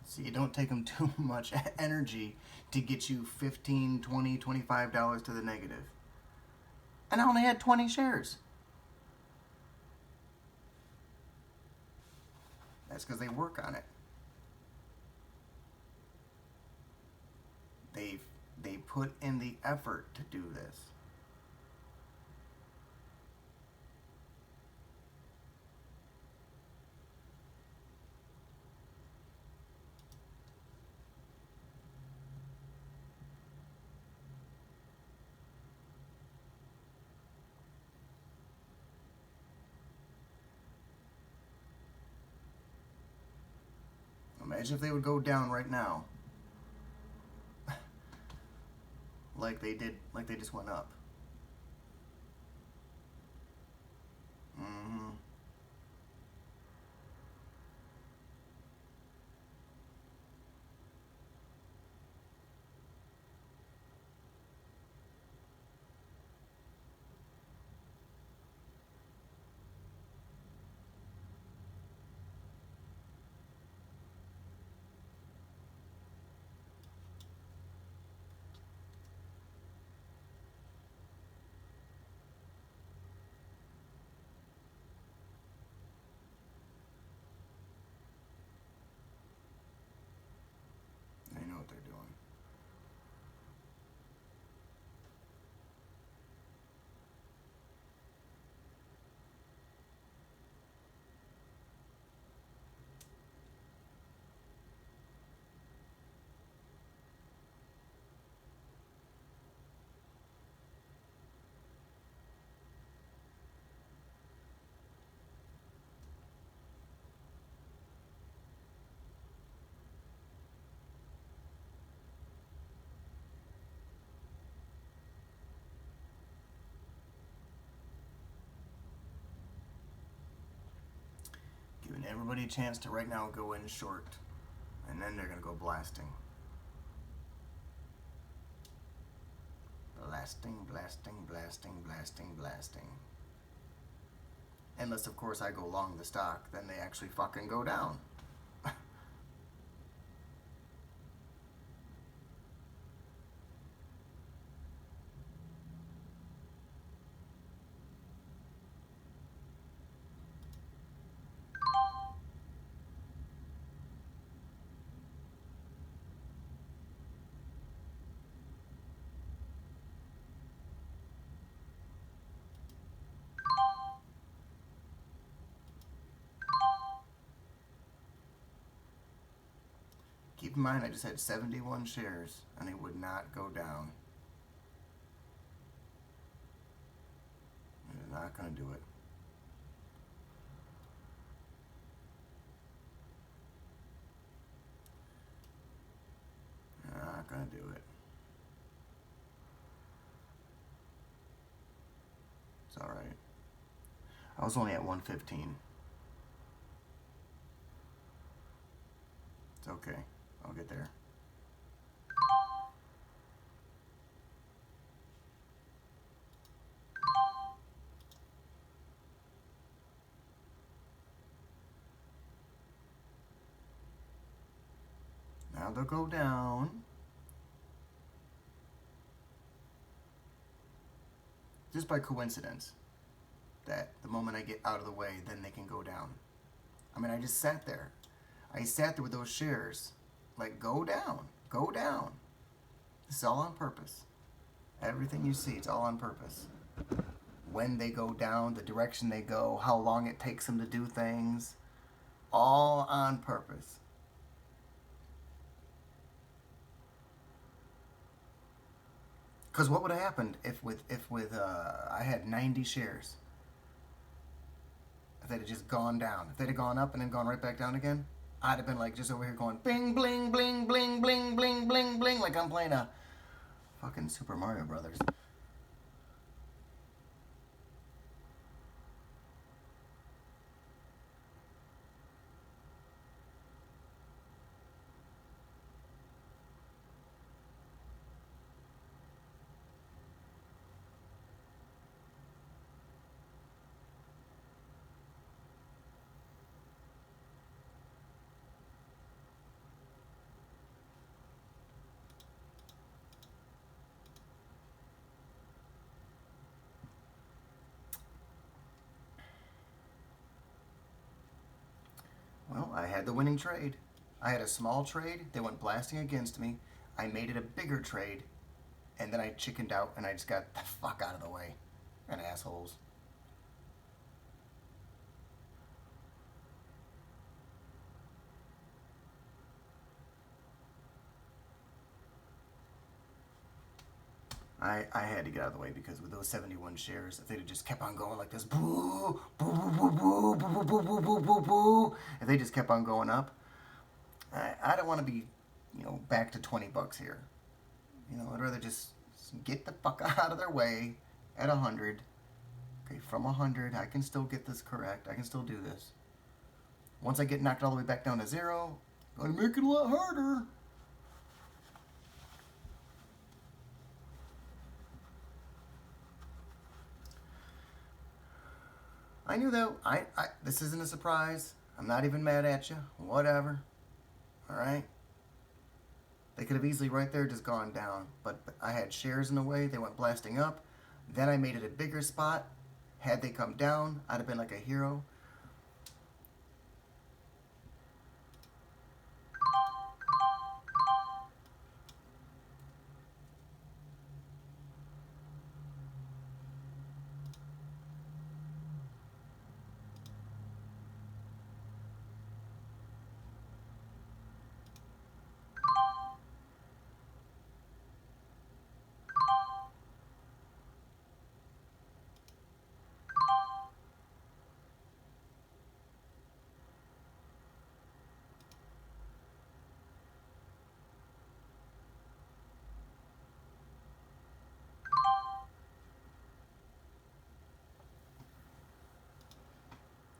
See, it don't take them too much energy to get you 15, 20, $25 to the negative. And I only had 20 shares. That's because they work on it. They they put in the effort to do this. Imagine if they would go down right now. like they did, like they just went up. Mm-hmm. They know what they're doing. Giving everybody a chance to right now go in short, and then they're gonna go blasting. Blasting, blasting, blasting, blasting, blasting. Unless, of course, I go long the stock, then they actually fucking go down. Keep in mind, I just had 71 shares, and they would not go down. They're not gonna do it. They're not gonna do it. It's alright. I was only at 115. It's okay. I'll get there. Now they'll go down. Just by coincidence, that the moment I get out of the way, then they can go down. I mean, I just sat there. I sat there with those shares. Like, go down. Go down. This is all on purpose. Everything you see, it's all on purpose. When they go down, the direction they go, how long it takes them to do things. All on purpose. Because what would have happened if I had 90 shares? If they'd have just gone down. If they'd have gone up and then gone right back down again, I'd have been like just over here going bing, bling, bling, bling, bling, bling, bling, bling, like I'm playing a fucking Super Mario Brothers. Well, I had the winning trade. I had a small trade. They went blasting against me. I made it a bigger trade. And then I chickened out and I just got the fuck out of the way. And assholes. I had to get out of the way because with those 71 shares, if they'd have just kept on going like this, boo, boo, boo, boo, boo, boo, boo, boo, boo, boo, boo, if they just kept on going up, I don't want to be, back to $20 here. I'd rather just Get the fuck out of their way at 100. Okay, from 100, I can still get this correct. I can still do this. Once I get knocked all the way back down to 0, I'm gonna make it a lot harder. I knew that. This isn't a surprise. I'm not even mad at you. Whatever. All right. They could have easily right there just gone down, but I had shares in the way. They went blasting up. Then I made it a bigger spot. Had they come down, I'd have been like a hero.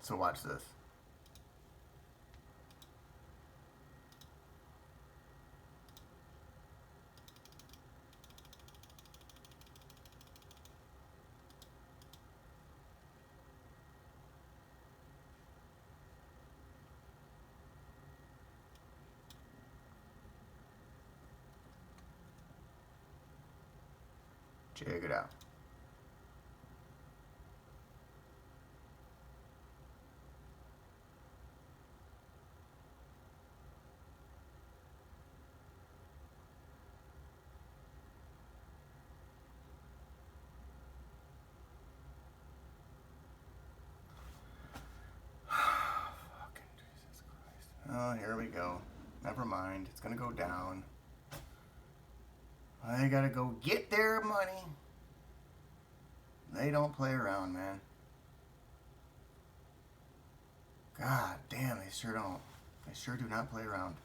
So watch this. Check it out. Fucking Jesus Christ. Oh, here we go. Never mind. It's gonna go down. I gotta go get their money. They don't play around, man. God damn, they sure don't. They sure do not play around.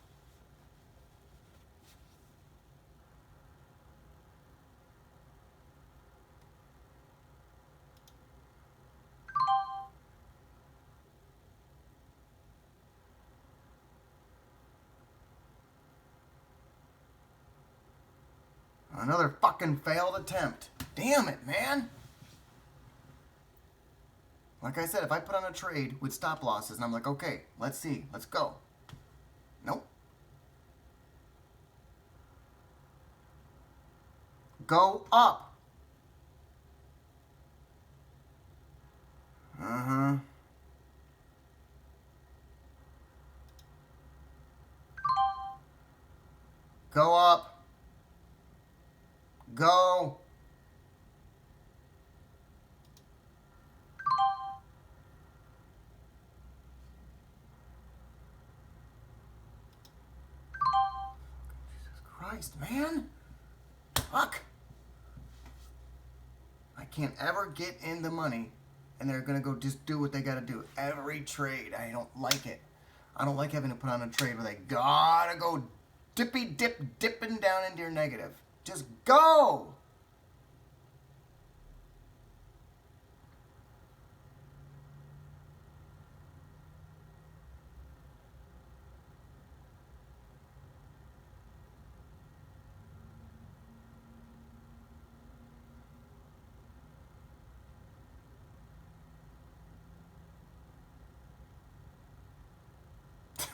Another fucking failed attempt. Damn it, man. Like I said, if I put on a trade with stop losses and I'm like, okay, let's see, let's go. Nope. Go up. Uh-huh. Go up. Go. Jesus Christ, man. Fuck. I can't ever get in the money, and they're gonna go just do what they gotta do. Every trade, I don't like it. I don't like having to put on a trade where they gotta go dipping down into your negative. Just go!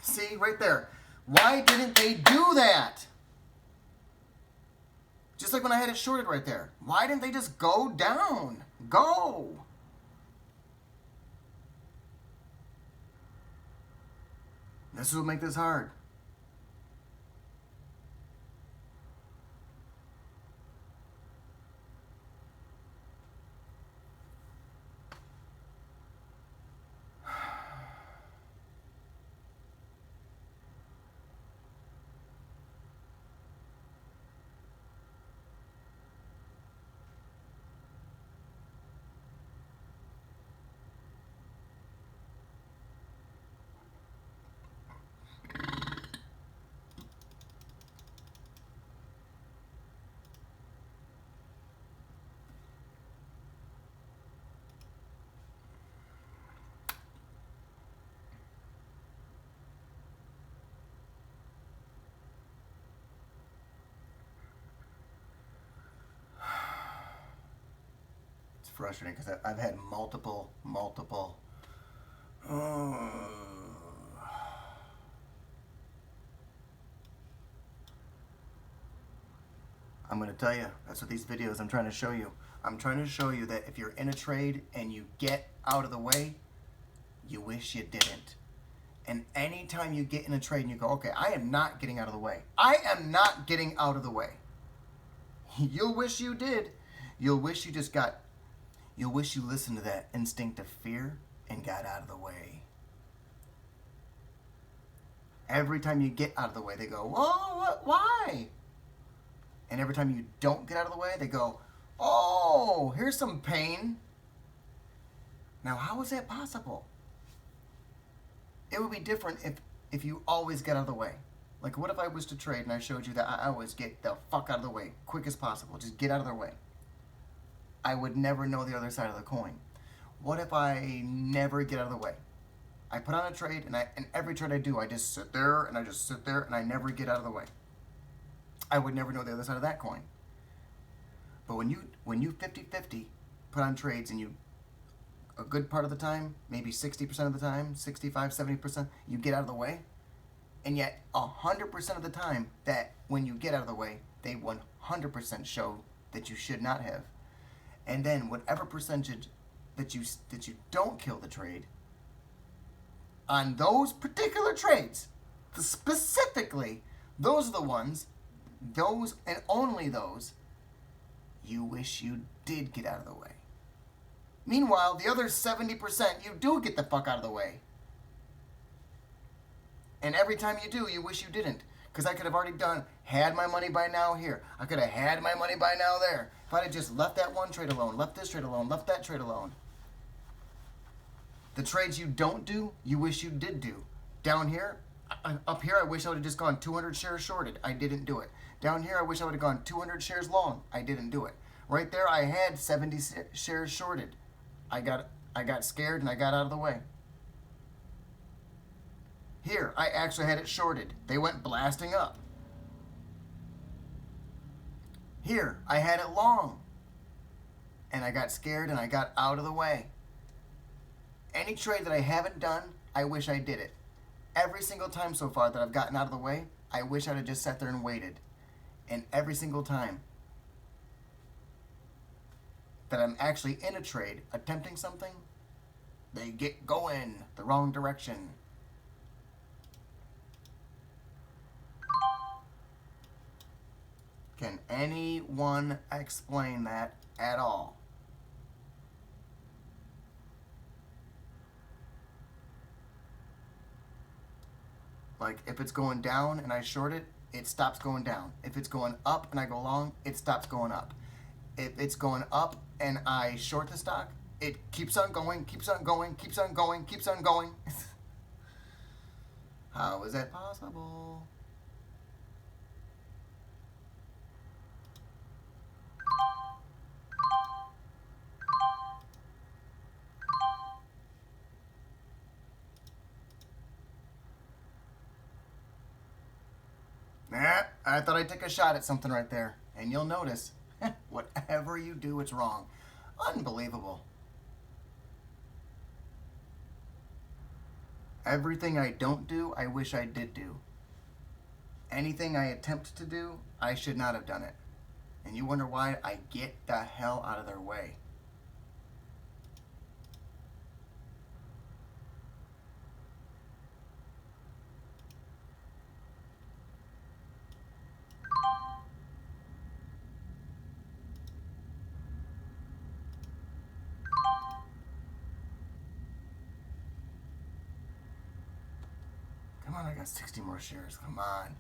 See, right there. Why didn't they do that? Just like when I had it shorted right there. Why didn't they just go down? Go! This will make this hard. frustrating because I've had multiple. I'm going to tell you, that's what these videos I'm trying to show you. I'm trying to show you that if you're in a trade and you get out of the way, you wish you didn't. And anytime you get in a trade and you go, okay, I am not getting out of the way. I am not getting out of the way. You'll wish you did. You'll wish you listened to that instinct of fear and got out of the way. Every time you get out of the way, they go, oh, why? And every time you don't get out of the way, they go, oh, here's some pain. Now, how is that possible? It would be different if you always get out of the way. Like, what if I was to trade and I showed you that I always get the fuck out of the way, quick as possible, just get out of their way? I would never know the other side of the coin. What if I never get out of the way? I put on a trade, and every trade I do, I just sit there, and I never get out of the way. I would never know the other side of that coin. But when you 50-50 put on trades and you, a good part of the time, maybe 60% of the time, 65, 70%, you get out of the way. And yet 100% of the time that when you get out of the way, they 100% show that you should not have. And then whatever percentage that you don't kill the trade, on those particular trades, specifically, those are the ones, those and only those, you wish you did get out of the way. Meanwhile, the other 70%, you do get the fuck out of the way. And every time you do, you wish you didn't. Because I could have already had my money by now here. I could have had my money by now there. If I'd have just left that one trade alone, left this trade alone, left that trade alone. The trades you don't do, you wish you did do. Down here, up here, I wish I would have just gone 200 shares shorted. I didn't do it. Down here, I wish I would have gone 200 shares long. I didn't do it. Right there, I had 70 shares shorted. I got scared and I got out of the way. Here, I actually had it shorted. They went blasting up. Here, I had it long. And I got scared and I got out of the way. Any trade that I haven't done, I wish I did it. Every single time so far that I've gotten out of the way, I wish I'd have just sat there and waited. And every single time that I'm actually in a trade, attempting something, they get going the wrong direction. Can anyone explain that at all? Like, if it's going down and I short it, it stops going down. If it's going up and I go long, it stops going up. If it's going up and I short the stock, it keeps on going, keeps on going, keeps on going, keeps on going. How is that possible? I thought I'd take a shot at something right there. And you'll notice, whatever you do, it's wrong. Unbelievable. Everything I don't do, I wish I did do. Anything I attempt to do, I should not have done it. And you wonder why? I get the hell out of their way. Come on, I got 60 more shares. Come on.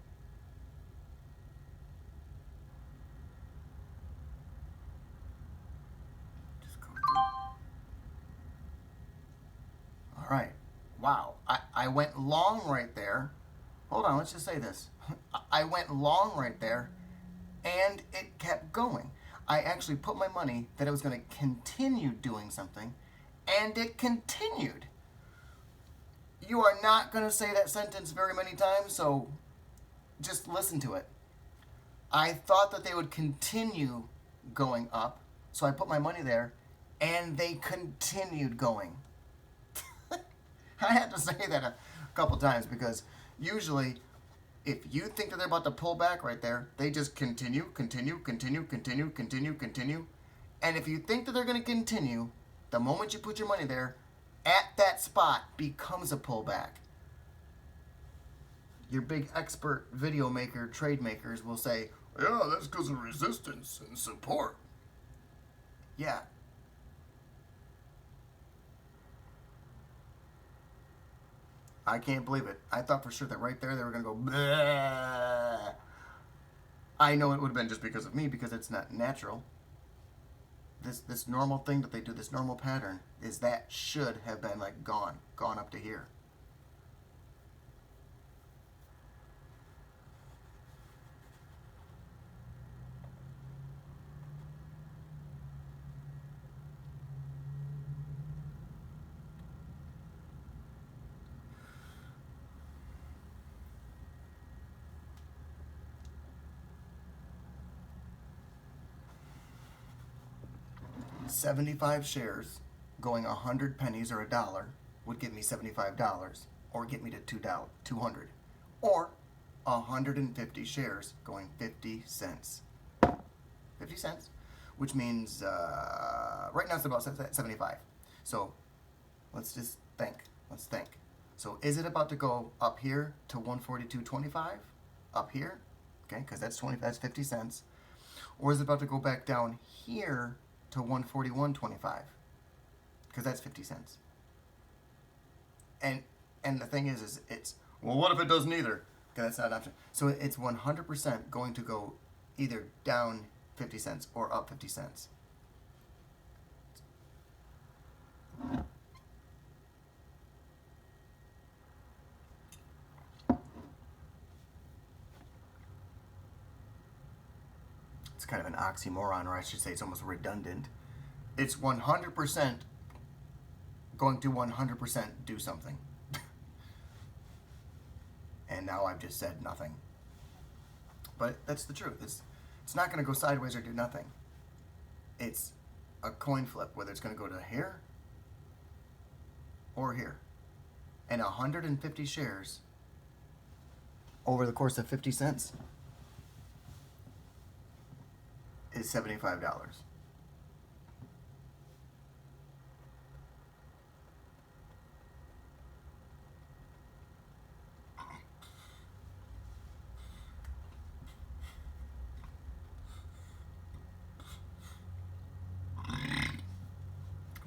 Just go through. All right. Wow. I went long right there. Hold on, let's just say this. I went long right there, and it kept going. I actually put my money that it was going to continue doing something, and it continued. You are not going to say that sentence very many times, so just listen to it. I thought that they would continue going up, so I put my money there, And they continued going. I had to say that a couple times because usually if you think that they're about to pull back right there, they just continue. And if you think that they're going to continue, the moment you put your money there, at that spot becomes a pullback. Your big expert video maker, trade makers will say, yeah, that's because of resistance and support. Yeah. I can't believe it. I thought for sure that right there they were going to go, bleh. I know it would have been just because of me, because it's not natural. This normal thing that they do, this normal pattern, is that should have been like gone up to here. $75 shares going 100 pennies or $1 would give me $75 or get me to $200. Or 150 shares going 50 cents. 50 cents, which means right now it's about 75. So let's just think. Let's think. So is it about to go up here to 142.25? Up here? Okay, because that's 50 cents. Or is it about to go back down here to 141.25? Because that's 50 cents. And the thing is it's, well, what if it does neither? Okay, that's not an option. So it's 100% going to go either down 50 cents or up 50 cents. It's kind of an oxymoron, or I should say it's almost redundant. It's 100% going to 100% do something. And now I've just said nothing. But that's the truth. It's not going to go sideways or do nothing. It's a coin flip, whether it's going to go to here or here. And 150 shares over the course of 50 cents is $75.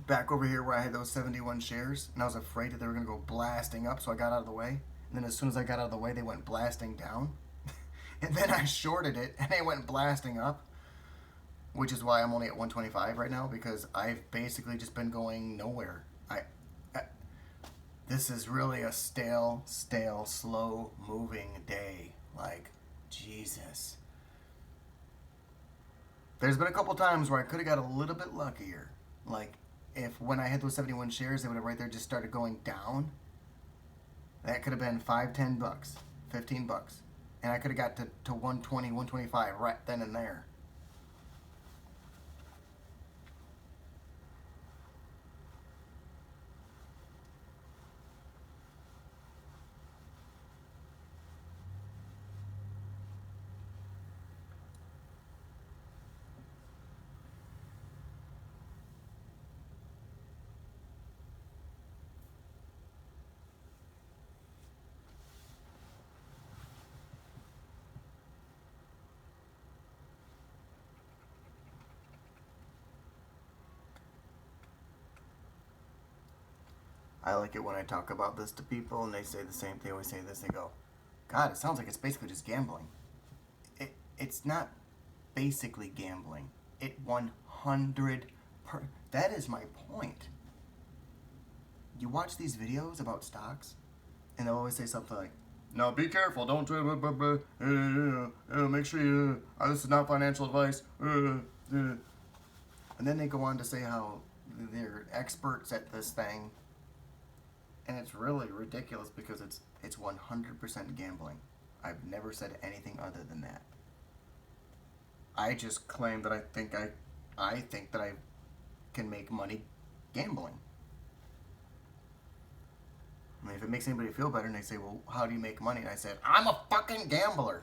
Back over here where I had those 71 shares, and I was afraid that they were going to go blasting up, so I got out of the way. And then as soon as I got out of the way, they went blasting down. And then I shorted it, and they went blasting up, which is why I'm only at 125 right now, because I've basically just been going nowhere. This is really a stale, slow-moving day. Like, Jesus. There's been a couple times where I could have got a little bit luckier. Like, if when I had those 71 shares, they would have right there just started going down. That could have been $5, $10, $15. And I could have got to 120, 125 right then and there. I like it when I talk about this to people and they say the same thing. They always say this. They go, God, it sounds like it's basically just gambling. It's not basically gambling. It 100%. That is my point. You watch these videos about stocks and they'll always say something like, now be careful, don't trade, make sure you, this is not financial advice. And then they go on to say how they're experts at this thing. And it's really ridiculous because it's 100% gambling. I've never said anything other than that. I just claim that I think that I can make money gambling. I mean, if it makes anybody feel better and they say, well, how do you make money? And I said, I'm a fucking gambler.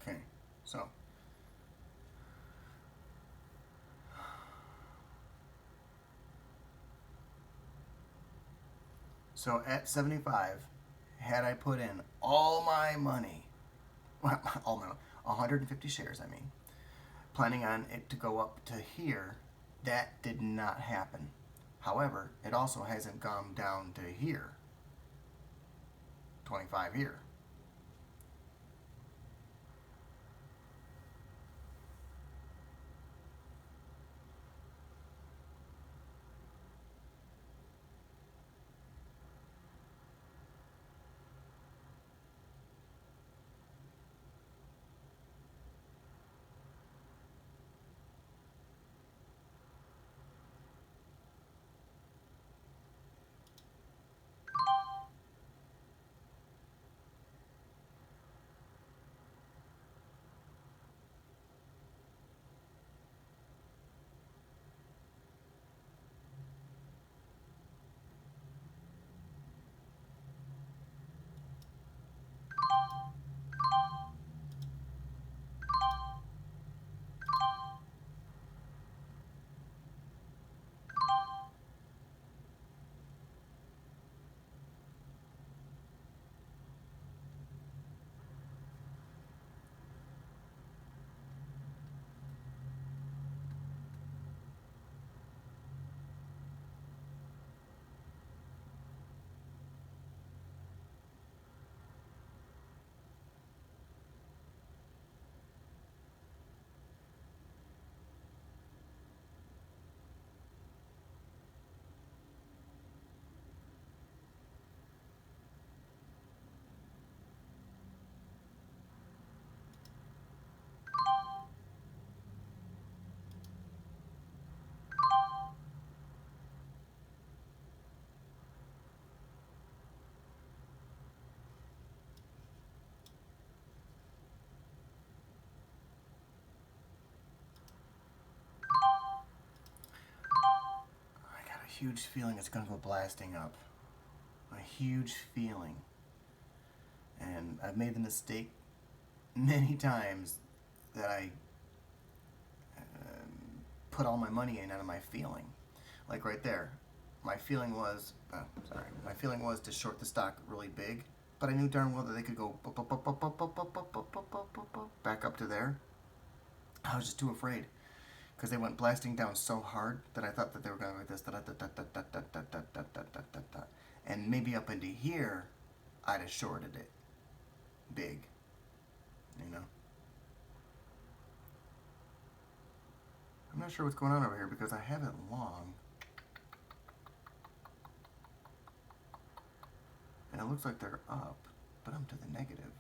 Okay, so at 75, had I put in all my money, well, all my 150 shares, I mean, planning on it to go up to here, that did not happen. However, it also hasn't gone down to here, 25 here. I got a huge feeling it's going to go blasting up. A huge feeling. And I've made the mistake many times that I put all my money in out of my feeling. Like right there, my feeling was, my feeling was to short the stock really big, but I knew darn well that they could go back up to there. I was just too afraid because they went blasting down so hard that I thought that they were going to like this, and maybe up into here, I'd have shorted it big, you know. I'm not sure what's going on over here because I have it long. And it looks like they're up, but I'm to the negative.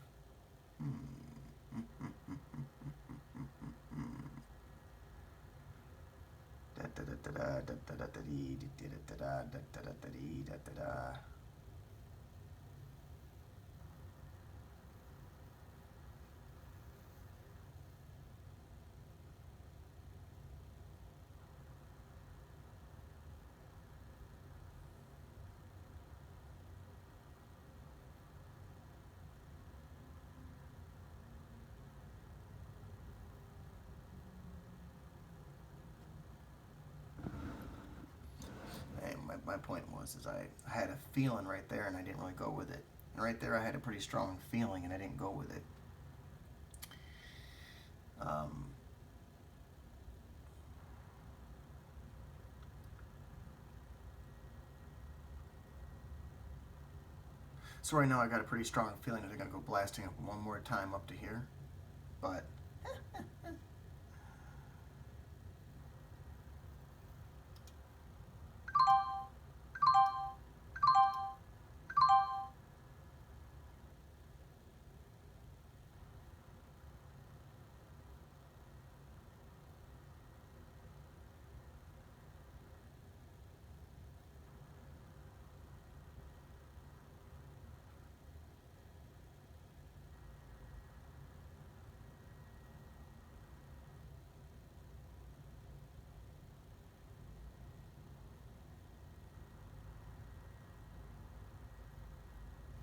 My point was, is I had a feeling right there and I didn't really go with it. And right there I had a pretty strong feeling and I didn't go with it. So right now I got a pretty strong feeling that they're going to go blasting up one more time up to here. But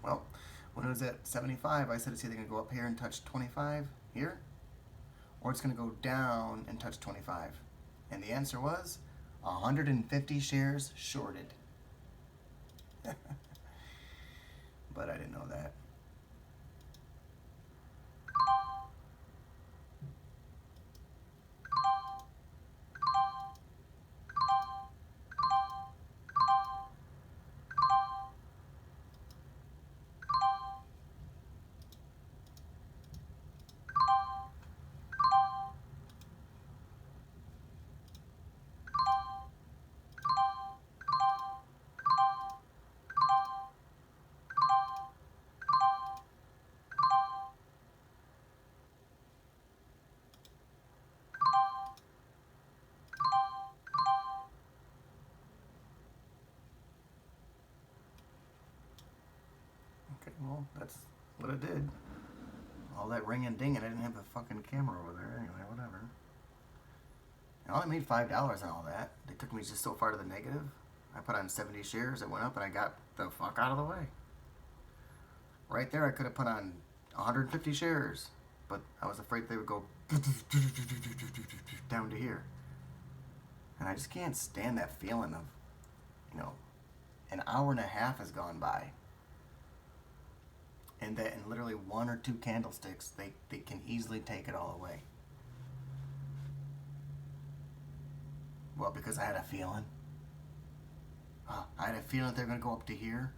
well, when it was at 75, I said it's either going to go up here and touch 25 here, or it's going to go down and touch 25. And the answer was 150 shares shorted. But I didn't know that. Okay, well, that's what it did. All that ring and ding, and I didn't have a fucking camera over there. Anyway, whatever. I only made $5 on all that. They took me just so far to the negative. I put on 70 shares, it went up, and I got the fuck out of the way. Right there, I could have put on 150 shares, but I was afraid they would go down to here. And I just can't stand that feeling of, an hour and a half has gone by. And that in literally one or two candlesticks, they can easily take it all away. Well, because I had a feeling. I had a feeling that they're going to go up to here.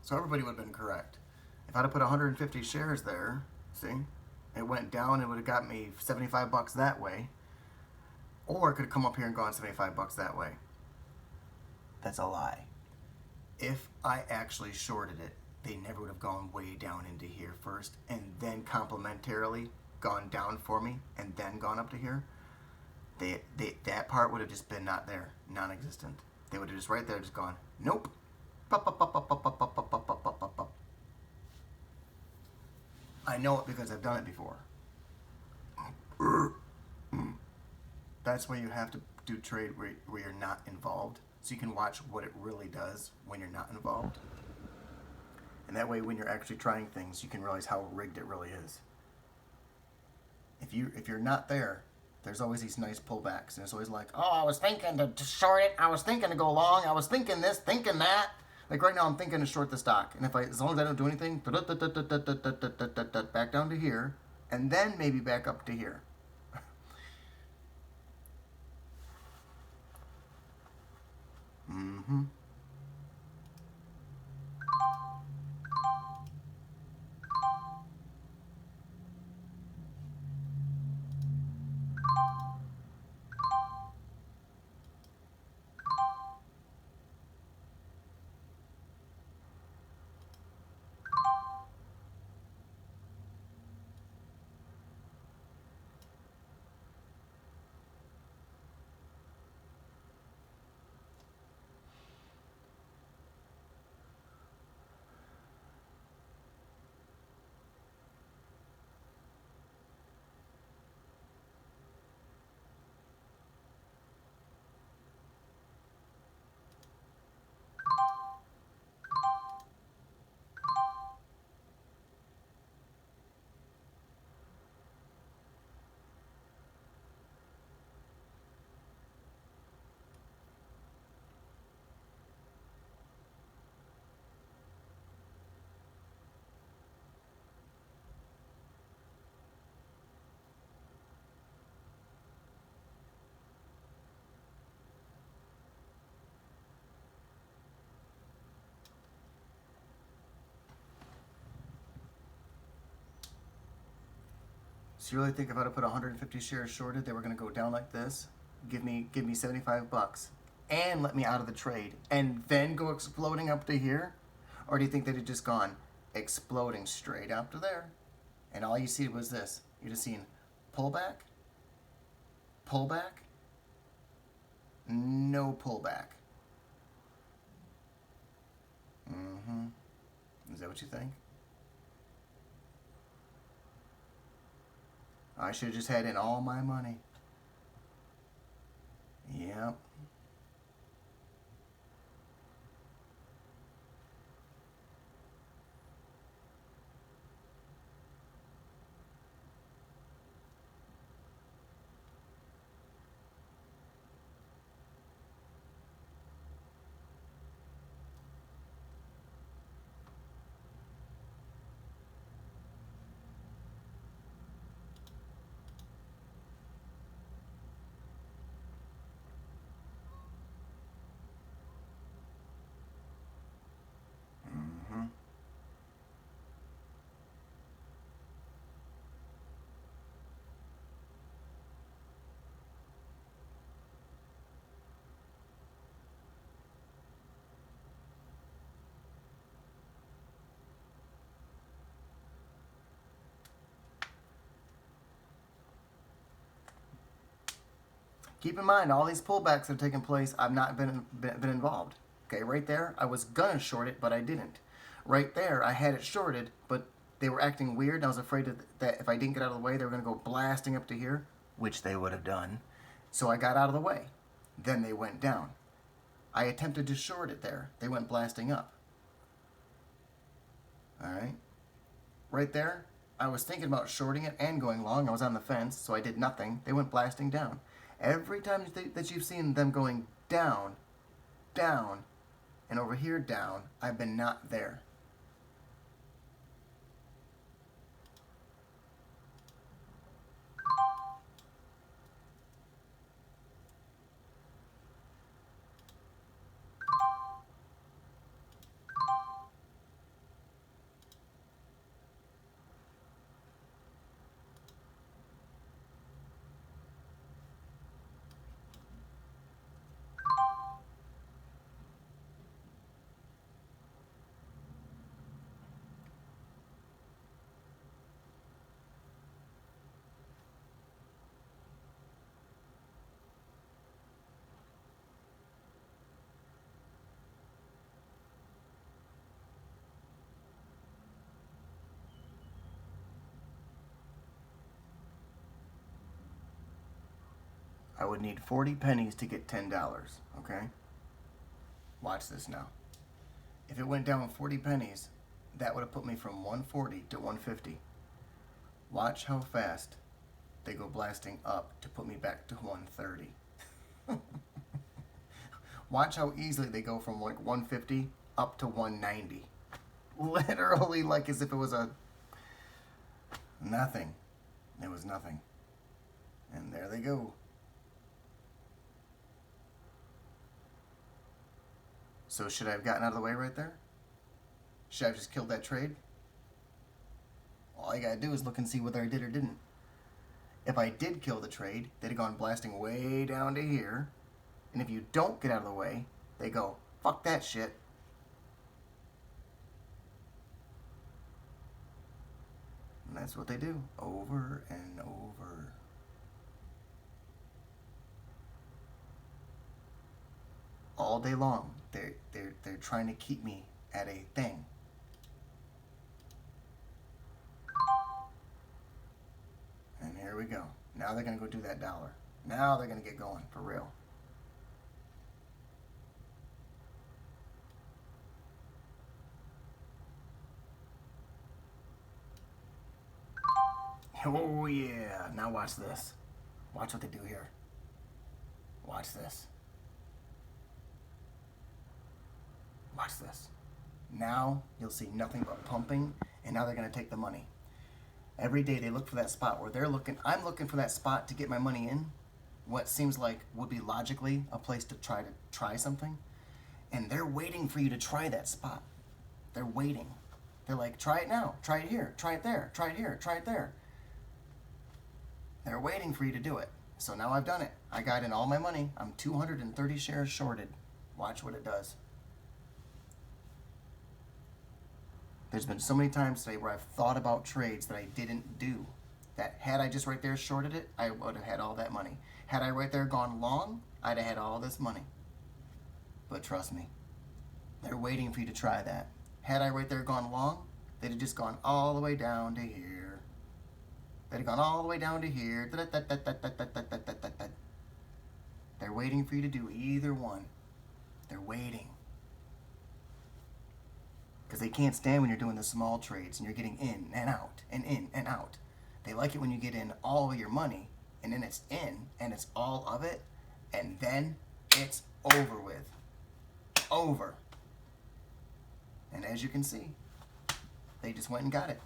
So everybody would have been correct. If I'd have put 150 shares there, see, it went down, it would have got me $75 that way. Or it could have come up here and gone $75 that way. That's a lie. If I actually shorted it, they never would have gone way down into here first and then complementarily gone down for me and then gone up to here. That part would have just been not there, non-existent. They would have just right there just gone, nope. Pop, pop, pop, pop, pop, pop, pop, pop, pop, pop, pop, pop. I know it because I've done it before. That's why you have to do trade where you're not involved, so you can watch what it really does when you're not involved. And that way, when you're actually trying things, you can realize how rigged it really is. If you're not there, there's always these nice pullbacks, and it's always like, oh, I was thinking to short it, I was thinking to go long, I was thinking this, thinking that. Like right now, I'm thinking to short the stock, and as long as I don't do anything, back down to here, and then maybe back up to here. Mm-hmm. So you really think if I'd have put 150 shares shorted, they were going to go down like this, give me $75, and let me out of the trade, and then go exploding up to here? Or do you think they'd have just gone exploding straight up to there? And all you see was this. You just seen pullback, pullback, no pullback. Is that what you think? I should have just had in all my money. Yep. Keep in mind, all these pullbacks that have taken place, I've not been involved. Okay, right there, I was gonna short it, but I didn't. Right there, I had it shorted, but they were acting weird, and I was afraid that if I didn't get out of the way, they were gonna go blasting up to here, which they would have done. So I got out of the way. Then they went down. I attempted to short it there. They went blasting up. All right. Right there, I was thinking about shorting it and going long. I was on the fence, so I did nothing. They went blasting down. Every time that you've seen them going down, down, and over here down, I've been not there. I would need 40 pennies to get $10, okay? Watch this now. If it went down 40 pennies, that would have put me from 140 to 150. Watch how fast they go blasting up to put me back to 130. Watch how easily they go from like 150 up to 190. Literally like as if it was a nothing. It was nothing. And there they go. So should I have gotten out of the way right there? Should I have just killed that trade? All you gotta do is look and see whether I did or didn't. If I did kill the trade, they'd have gone blasting way down to here. And if you don't get out of the way, they go, fuck that shit. And that's what they do over and over. All day long, they're trying to keep me at a thing. And here we go. Now they're gonna go do that dollar. Now they're gonna get going for real. Oh yeah, now watch this. Watch what they do here. Watch this. Watch this. Now you'll see nothing but pumping, and now they're gonna take the money. Every day they look for that spot where they're looking. I'm looking for that spot to get my money in. What seems like would be logically a place to try something, and they're waiting for you to try that spot. They're waiting. They're like, try it now, try it here, try it there, try it here, try it there. They're waiting for you to do it. So now I've done it. I got in all my money. I'm 230 shares shorted. Watch what it does. There's been so many times today where I've thought about trades that I didn't do. That had I just right there shorted it, I would have had all that money. Had I right there gone long, I'd have had all this money. But trust me, they're waiting for you to try that. Had I right there gone long, they'd have just gone all the way down to here. They'd have gone all the way down to here. They're waiting for you to do either one. They're waiting. Because they can't stand when you're doing the small trades and you're getting in and out and in and out. They like it when you get in all of your money and then it's in and it's all of it and then it's over with. Over. And as you can see, they just went and got it.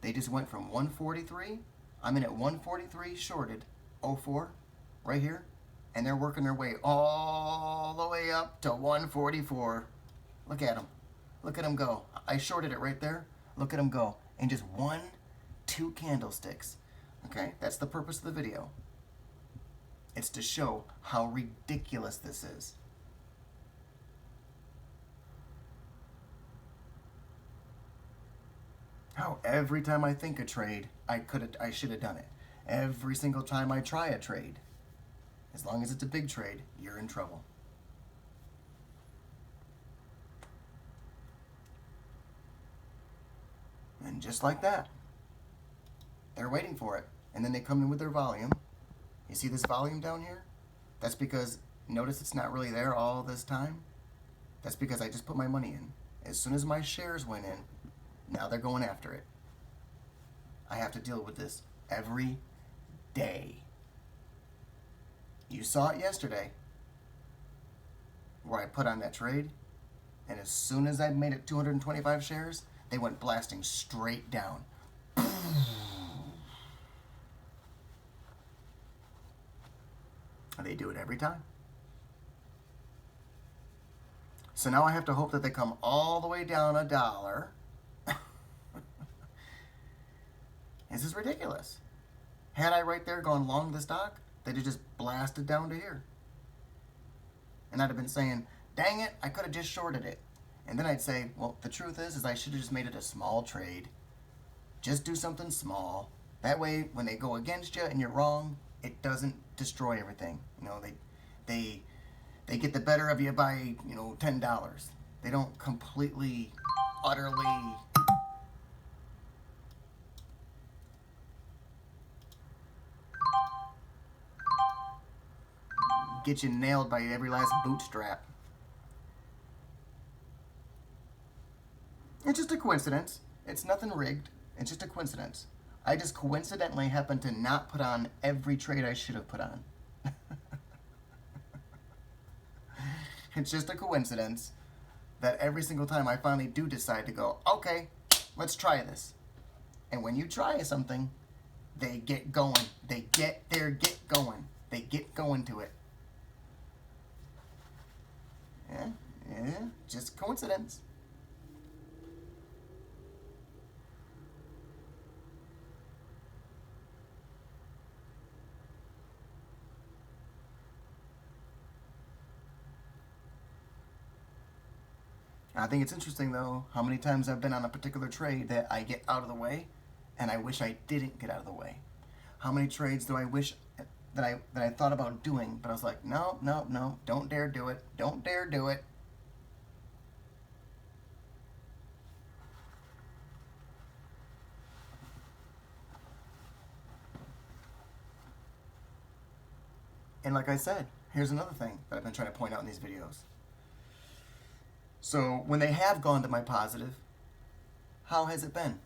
They just went from 143. I'm in at 143 shorted 04 right here. And they're working their way all the way up to 144. Look at them. Look at them go. I shorted it right there. Look at them go. In just 2 candlesticks. Okay? That's the purpose of the video. It's to show how ridiculous this is. How every time I think a trade, I should have done it. Every single time I try a trade, as long as it's a big trade, you're in trouble. And just like that, they're waiting for it. And then they come in with their volume. You see this volume down here? That's because, notice it's not really there all this time. That's because I just put my money in. As soon as my shares went in, now they're going after it. I have to deal with this every day. You saw it yesterday, where I put on that trade, and as soon as I made it 225 shares, they went blasting straight down. They do it every time. So now I have to hope that they come all the way down $1. This is ridiculous. Had I right there gone long the stock, they'd have just blasted down to here. And I'd have been saying, dang it, I could have just shorted it. And then I'd say, well, the truth is I should have just made it a small trade. Just do something small. That way, when they go against you and you're wrong, it doesn't destroy everything. You know, they get the better of you by, $10. They don't completely, utterly get you nailed by every last bootstrap. It's just a coincidence. It's nothing rigged. It's just a coincidence. I just coincidentally happened to not put on every trade I should have put on. It's just a coincidence that every single time I finally do decide to go, okay, let's try this. And when you try something, they get going. They get going. They get going to it. Yeah, just coincidence. I think it's interesting, though, how many times I've been on a particular trade that I get out of the way, and I wish I didn't get out of the way. How many trades do I wish that I thought about doing, but I was like, no, don't dare do it. Don't dare do it. And like I said, here's another thing that I've been trying to point out in these videos. So when they have gone to my positive, how has it been?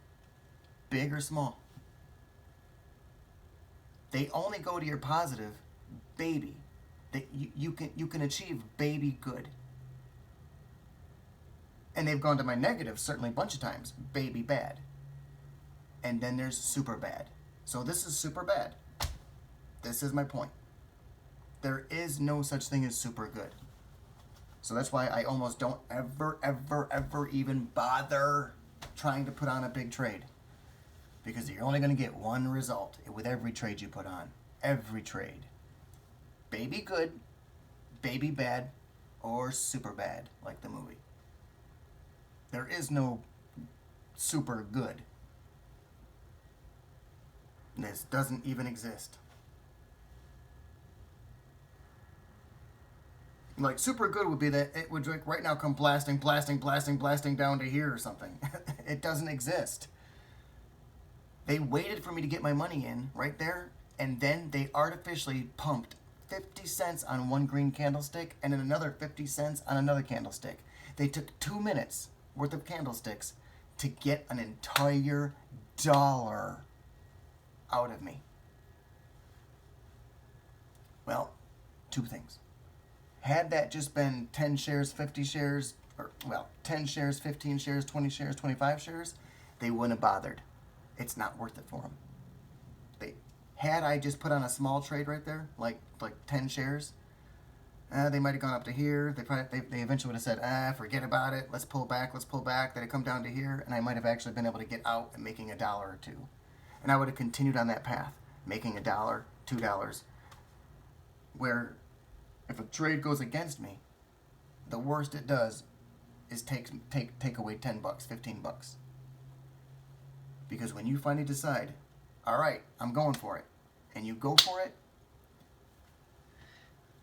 Big or small? They only go to your positive, baby. You can achieve baby good. And they've gone to my negative certainly a bunch of times, baby bad. And then there's super bad. So this is super bad. This is my point. There is no such thing as super good. So that's why I almost don't ever even bother trying to put on a big trade. because you're only going to get one result with every trade you put on. Every trade. Baby good, baby bad, or super bad, like the movie. There is no super good. This doesn't even exist. Like, super good would be that it would like right now come blasting down to here or something. It doesn't exist. They waited for me to get my money in right there, and then they artificially pumped 50 cents on one green candlestick and then another 50 cents on another candlestick. They took 2 minutes worth of candlesticks to get an entire dollar out of me. Well, two things. Had that just been 10 shares, 50 shares, or, well, 10 shares, 15 shares, 20 shares, 25 shares, they wouldn't have bothered. It's not worth it for them. Had I just put on a small trade right there, like 10 shares, they might have gone up to here. They eventually would have said, forget about it. Let's pull back. They'd have come down to here, and I might have actually been able to get out and making $1 or $2. And I would have continued on that path, making $1, $2, where if a trade goes against me, the worst it does is take away $10, $15. Because when you finally decide, all right, I'm going for it, and you go for it,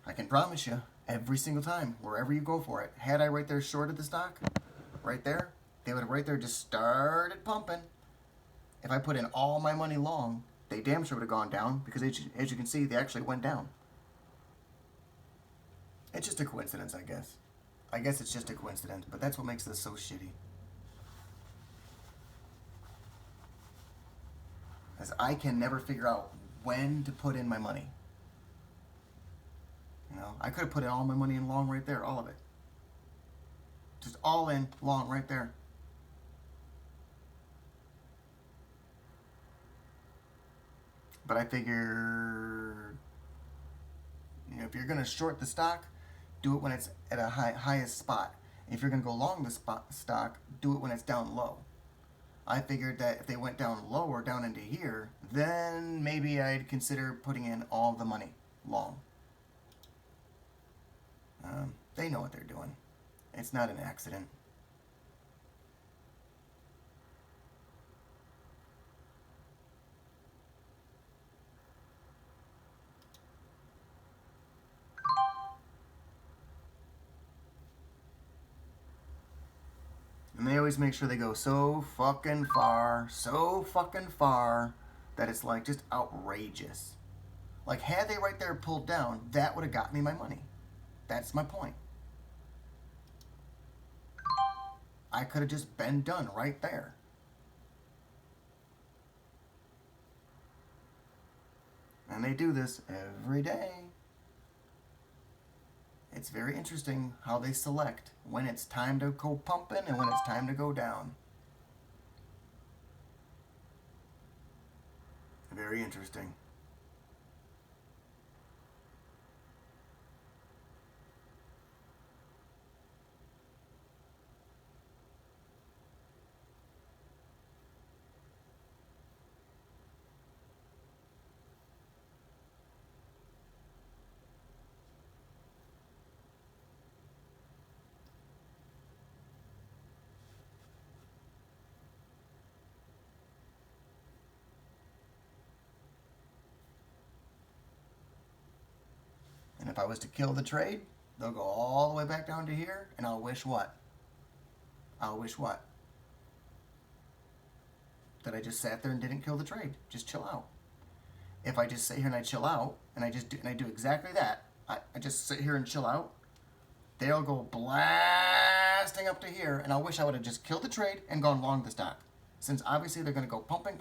I can promise you, every single time, wherever you go for it, had I right there shorted the stock, right there, they would have right there just started pumping. If I put in all my money long, they damn sure would have gone down, because as you can see, they actually went down. It's just a coincidence, I guess. I guess it's just a coincidence, but that's what makes this so shitty. As I can never figure out when to put in my money. You know, I could have put in all my money in long right there, all of it. Just all in long right there. But I figure, you know, if you're going to short the stock, do it when it's at a highest spot. If you're going to go long the stock, do it when it's down low. I figured that if they went down lower, down into here, then maybe I'd consider putting in all the money long. They know what they're doing. It's not an accident. And they always make sure they go so fucking far, that it's like just outrageous. Like, had they right there pulled down, that would have got me my money. That's my point. I could have just been done right there. And they do this every day. It's very interesting how they select when it's time to go pumping and when it's time to go down. Very interesting. And if I was to kill the trade, they'll go all the way back down to here, and I'll wish what? That I just sat there and didn't kill the trade. Just chill out. If I just sit here and I chill out, and I do exactly that, I just sit here and chill out, they'll go blasting up to here, and I wish I would have just killed the trade and gone long the stock. Since obviously they're going to go pumping.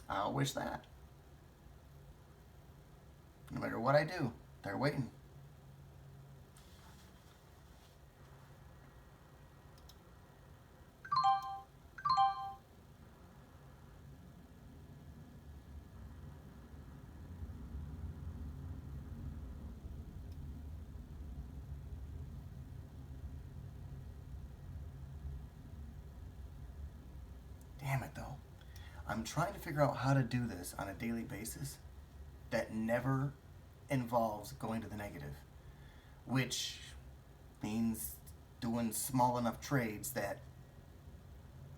I'll wish that. No matter what I do, they're waiting. Damn it though. I'm trying to figure out how to do this on a daily basis that never involves going to the negative, which means doing small enough trades that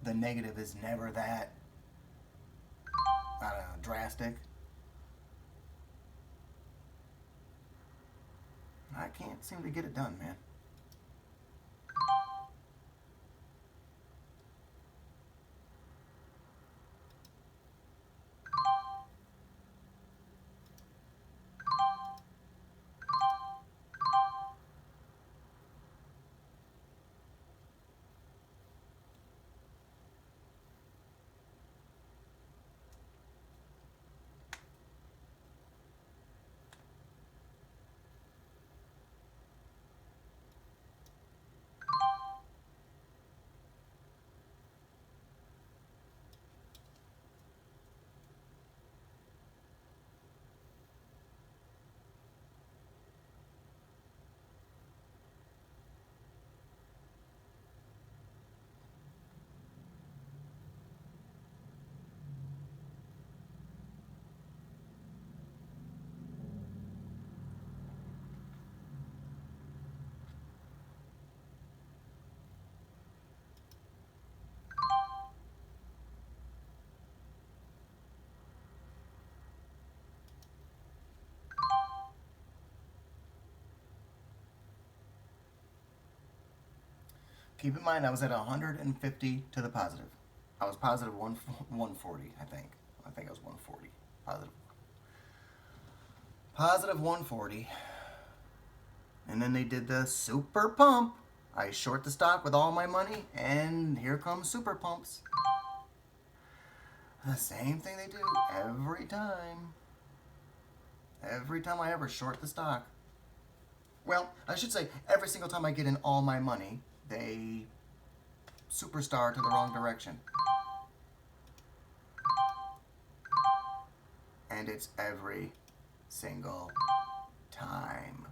the negative is never that, I don't know, drastic. I can't seem to get it done, man. Keep in mind, I was at 150 to the positive. I was positive 140, I think. I think I was 140. Positive. Positive 140. And then they did the super pump. I short the stock with all my money, and here comes super pumps. The same thing they do every time. Every time I ever short the stock. Well, I should say, every single time I get in all my money, they superstar to the wrong direction. And it's every single time.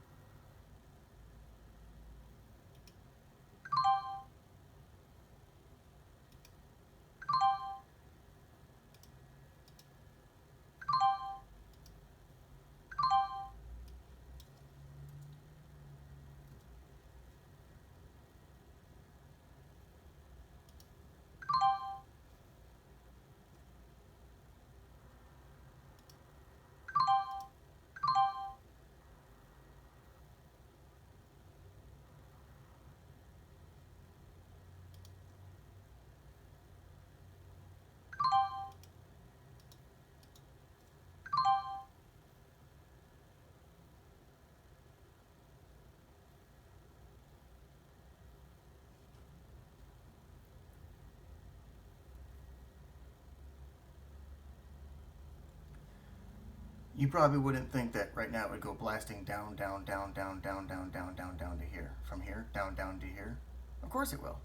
You probably wouldn't think that right now it would go blasting down, down, down, down, down, down, down, down, down to here. From here, down, down to here. Of course it will.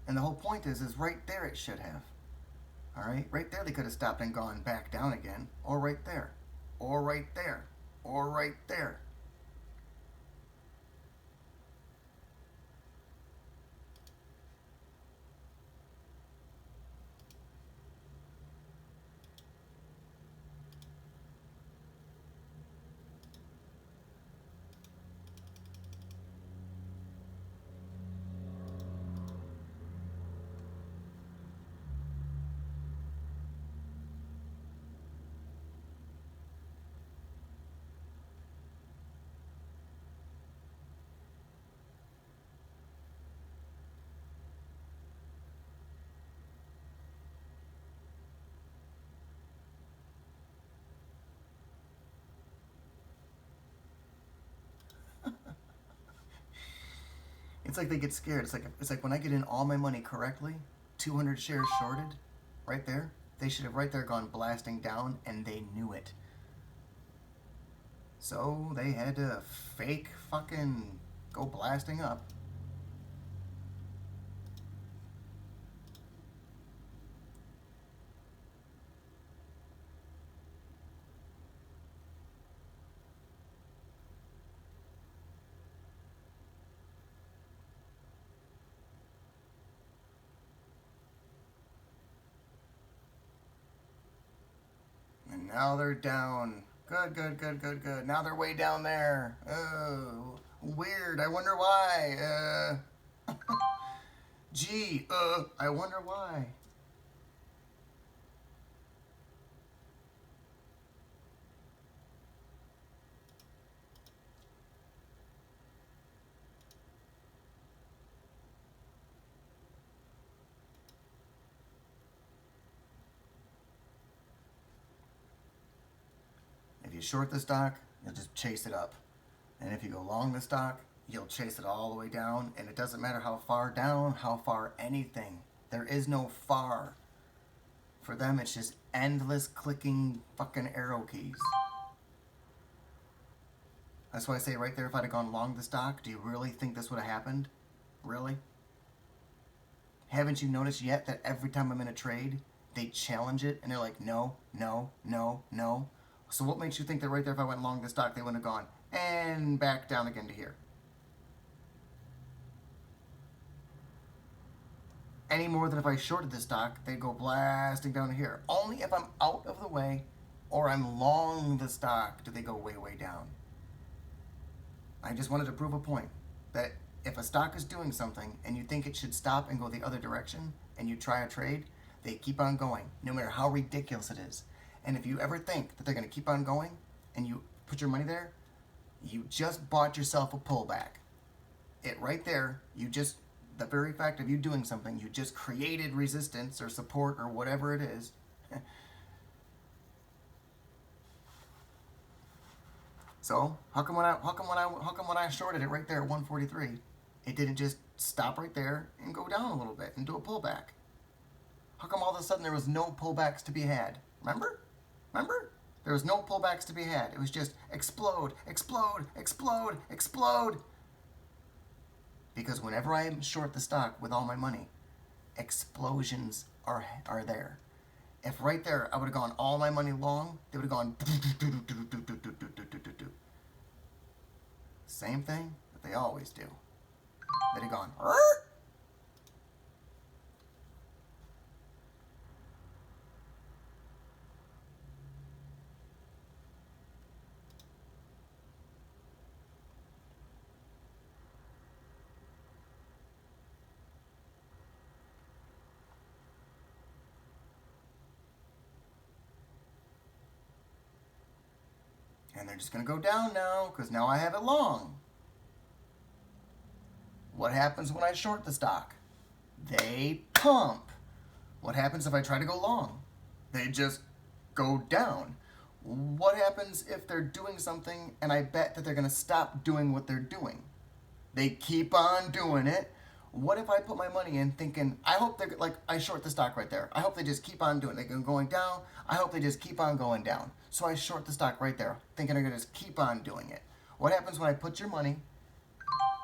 And the whole point is right there it should have. Alright? Right there they could have stopped and gone back down again. Or right there. Or right there. Or right there. It's like they get scared. It's like when I get in all my money correctly, 200 shares shorted, right there. They should have right there gone blasting down, and they knew it. So they had to fake fucking go blasting up. Now they're down. Good, good, good, good, good. Now they're way down there. Oh, weird. I wonder why. Gee, I wonder why. If you short the stock, you'll just chase it up. And if you go long the stock, you'll chase it all the way down. And it doesn't matter how far down, how far anything. There is no far. For them, it's just endless clicking fucking arrow keys. That's why I say right there, if I'd have gone long the stock, do you really think this would have happened? Really? Haven't you noticed yet that every time I'm in a trade, they challenge it and they're like, no, no, no, no? So what makes you think that right there, if I went long the stock, they wouldn't have gone and back down again to here? Any more than if I shorted the stock, they'd go blasting down to here. Only if I'm out of the way or I'm long the stock do they go way, way down. I just wanted to prove a point that if a stock is doing something and you think it should stop and go the other direction and you try a trade, they keep on going, no matter how ridiculous it is. And if you ever think that they're going to keep on going and you put your money there, you just bought yourself a pullback. It right there, the very fact of you doing something, you just created resistance or support or whatever it is. So how come when I shorted it right there at 143, it didn't just stop right there and go down a little bit and do a pullback? How come all of a sudden there was no pullbacks to be had? Remember? There was no pullbacks to be had. It was just explode, explode, explode, explode. Because whenever I short the stock with all my money, explosions are there. If right there I would have gone all my money long, they would have gone same thing that they always do. They'd have gone and they're just going to go down now because now I have it long. What happens when I short the stock? They pump. What happens if I try to go long? They just go down. What happens if they're doing something and I bet that they're going to stop doing what they're doing? They keep on doing it. What if I put my money in thinking, I hope they're like, I short the stock right there. I hope they just keep on doing it. They're going down. I hope they just keep on going down. So I short the stock right there, thinking they're going to just keep on doing it. What happens when I put your money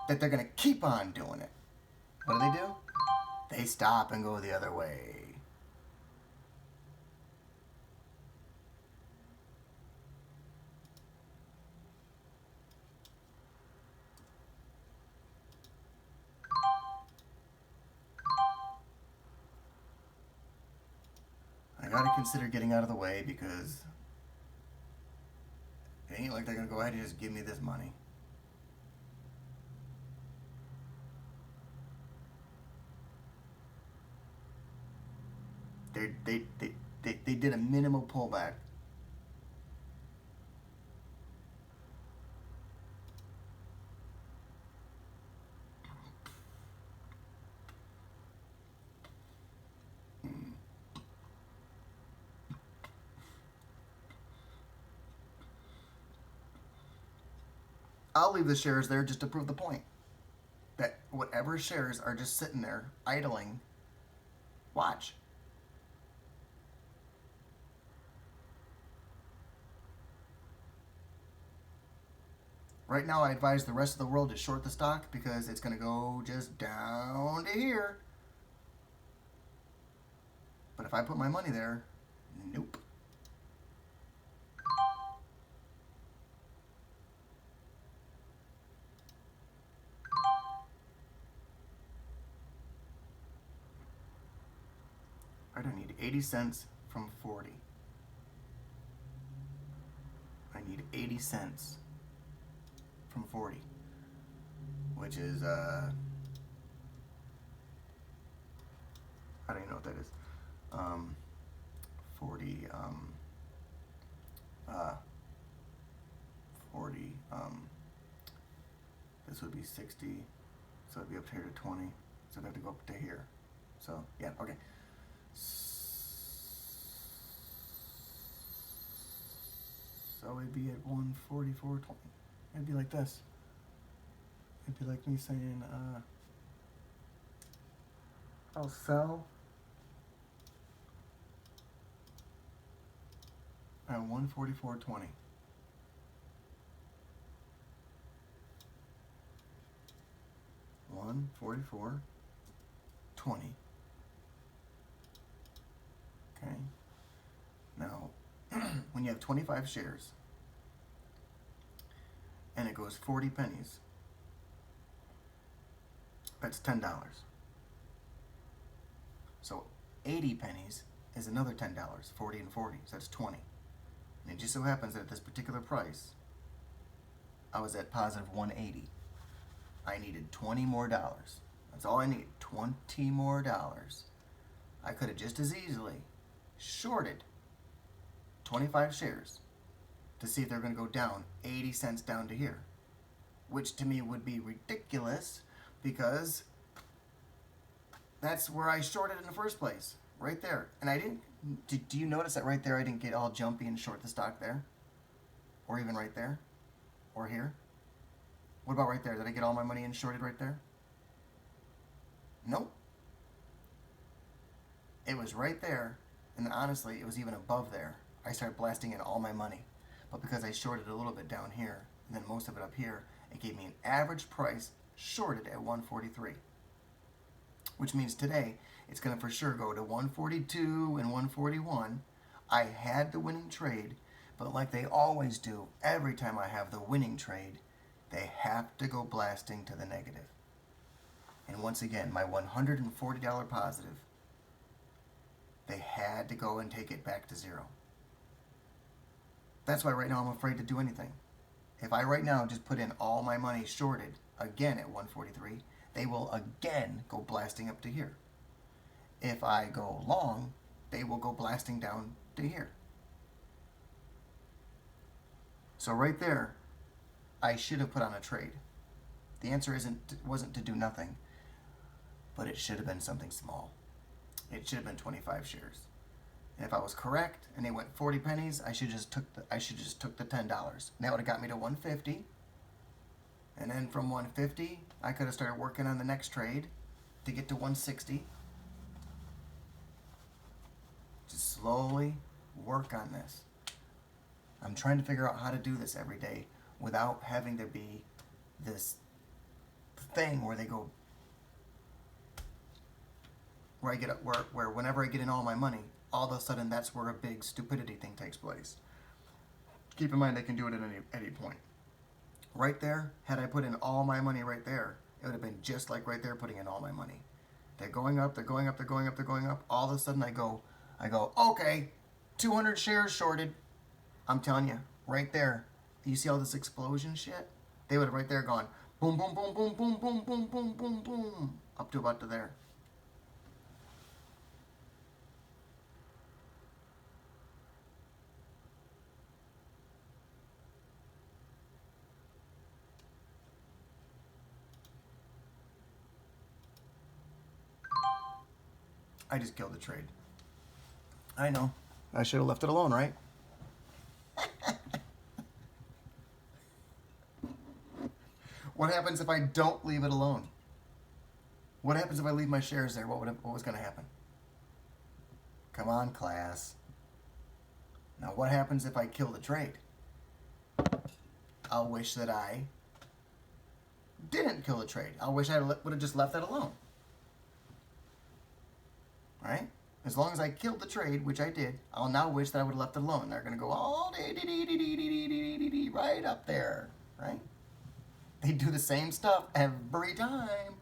that they're going to keep on doing it? What do? They stop and go the other way. I gotta consider getting out of the way because it ain't like they're gonna go ahead and just give me this money. They did a minimal pullback. I'll leave the shares there just to prove the point that whatever shares are just sitting there idling, watch. Right now, I advise the rest of the world to short the stock because it's going to go just down to here. But if I put my money there, nope. I don't need 80 cents from 40. I need 80 cents from 40, which is, I don't even know what that is. 40, 40, this would be 60, so it'd be up here to 20, so I'd have to go up to here. So, yeah, okay. So it'd be at 144.20. It'd be like this. It'd be like me saying, I'll sell at 144.20. $144.20. Okay. Now, when you have 25 shares and it goes 40 pennies, that's $10. So 80 pennies is another $10, 40 and 40, so that's 20. And it just so happens that at this particular price, I was at positive 180. I needed 20 more dollars. That's all I need, 20 more dollars. I could have just as easily shorted 25 shares to see if they're going to go down 80 cents down to here, which to me would be ridiculous because that's where I shorted in the first place, right there. And I didn't, do you notice that right there I didn't get all jumpy and short the stock there? Or even right there? Or here? What about right there? Did I get all my money in shorted right there? Nope. It was right there, and honestly, it was even above there. I started blasting in all my money. But because I shorted a little bit down here, and then most of it up here, it gave me an average price shorted at 143. Which means today, it's going to for sure go to 142 and 141. I had the winning trade, but like they always do, every time I have the winning trade, they have to go blasting to the negative. And once again, my $140 positive, they had to go and take it back to zero. That's why right now I'm afraid to do anything. If I right now just put in all my money shorted again at 143, they will again go blasting up to here. If I go long, they will go blasting down to here. So right there, I should have put on a trade. The answer wasn't to do nothing, but it should have been something small. It should have been 25 shares. And if I was correct and they went 40 pennies, I should just took the $10. And that would have got me to 150. And then from 150, I could have started working on the next trade to get to 160. Just slowly work on this. I'm trying to figure out how to do this every day without having to be this thing where they go, where I get where whenever I get in all my money, all of a sudden that's where a big stupidity thing takes place. Keep in mind they can do it at any point. Right there, had I put in all my money right there, it would have been just like right there putting in all my money. They're going up, they're going up, they're going up, they're going up. All of a sudden I go, okay, 200 shares shorted. I'm telling you, right there, you see all this explosion shit? They would have right there gone, boom, boom, boom, boom, boom, boom, boom, boom, boom, boom, up to about to there. I just killed the trade. I know. I should have left it alone, right? What happens if I don't leave it alone? What happens if I leave my shares there? What was going to happen? Come on, class. Now, what happens if I kill the trade? I'll wish that I didn't kill the trade. I'll wish I would have just left that alone. Right? As long as I killed the trade, which I did, I'll now wish that I would have left it alone. They're going to go all right up there, right? They do the same stuff every time.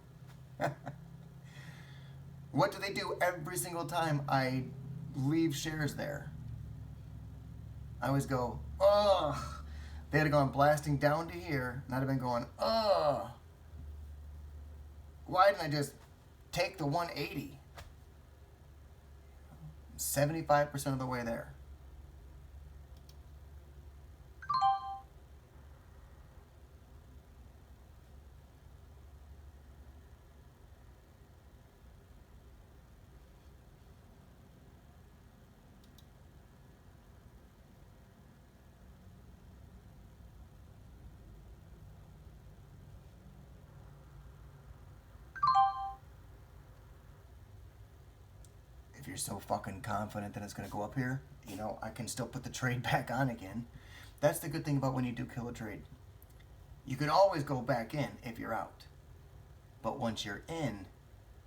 What do they do every single time I leave shares there? I always go, oh, They'd have gone blasting down to here, and I'd have been going, ugh. Why didn't I just take the 180? 75% of the way there. If you're so fucking confident that it's going to go up here, you know, I can still put the trade back on again. That's the good thing about when you do kill a trade. You can always go back in if you're out. But once you're in,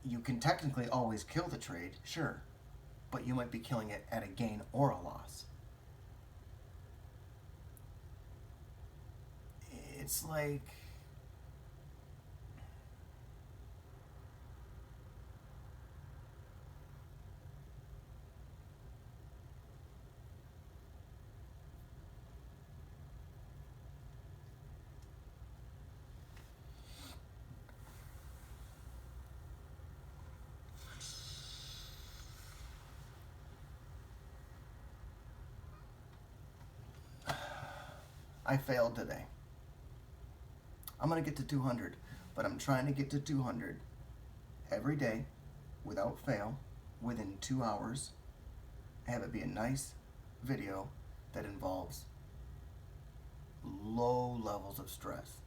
you can technically always kill the trade, sure. But you might be killing it at a gain or a loss. It's like... I failed today. I'm going to get to 200, but I'm trying to get to 200 every day without fail within 2 hours. Have it be a nice video that involves low levels of stress.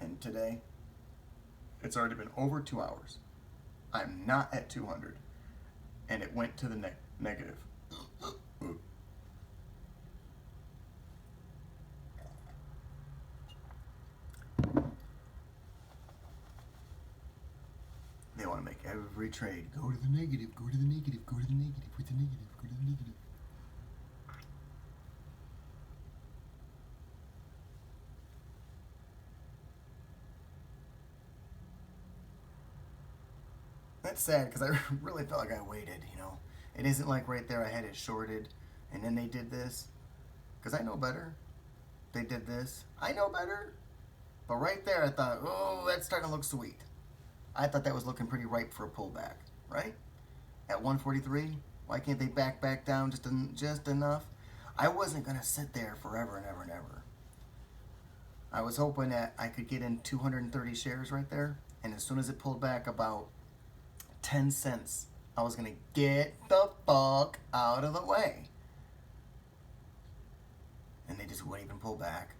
And today, it's already been over 2 hours. I'm not at 200, and it went to the negative. They want to make every trade go to the negative, go to the negative, go to the negative, with the negative, go to the negative. That's sad because I really felt like I waited, you know. It isn't like right there I had it shorted and then they did this. Because I know better. They did this. I know better. But right there I thought, oh, that's starting to look sweet. I thought that was looking pretty ripe for a pullback, right? At 143, why can't they back down just enough? I wasn't going to sit there forever and ever and ever. I was hoping that I could get in 230 shares right there. And as soon as it pulled back about 10 cents, I was going to get the fuck out of the way. And they just wouldn't even pull back.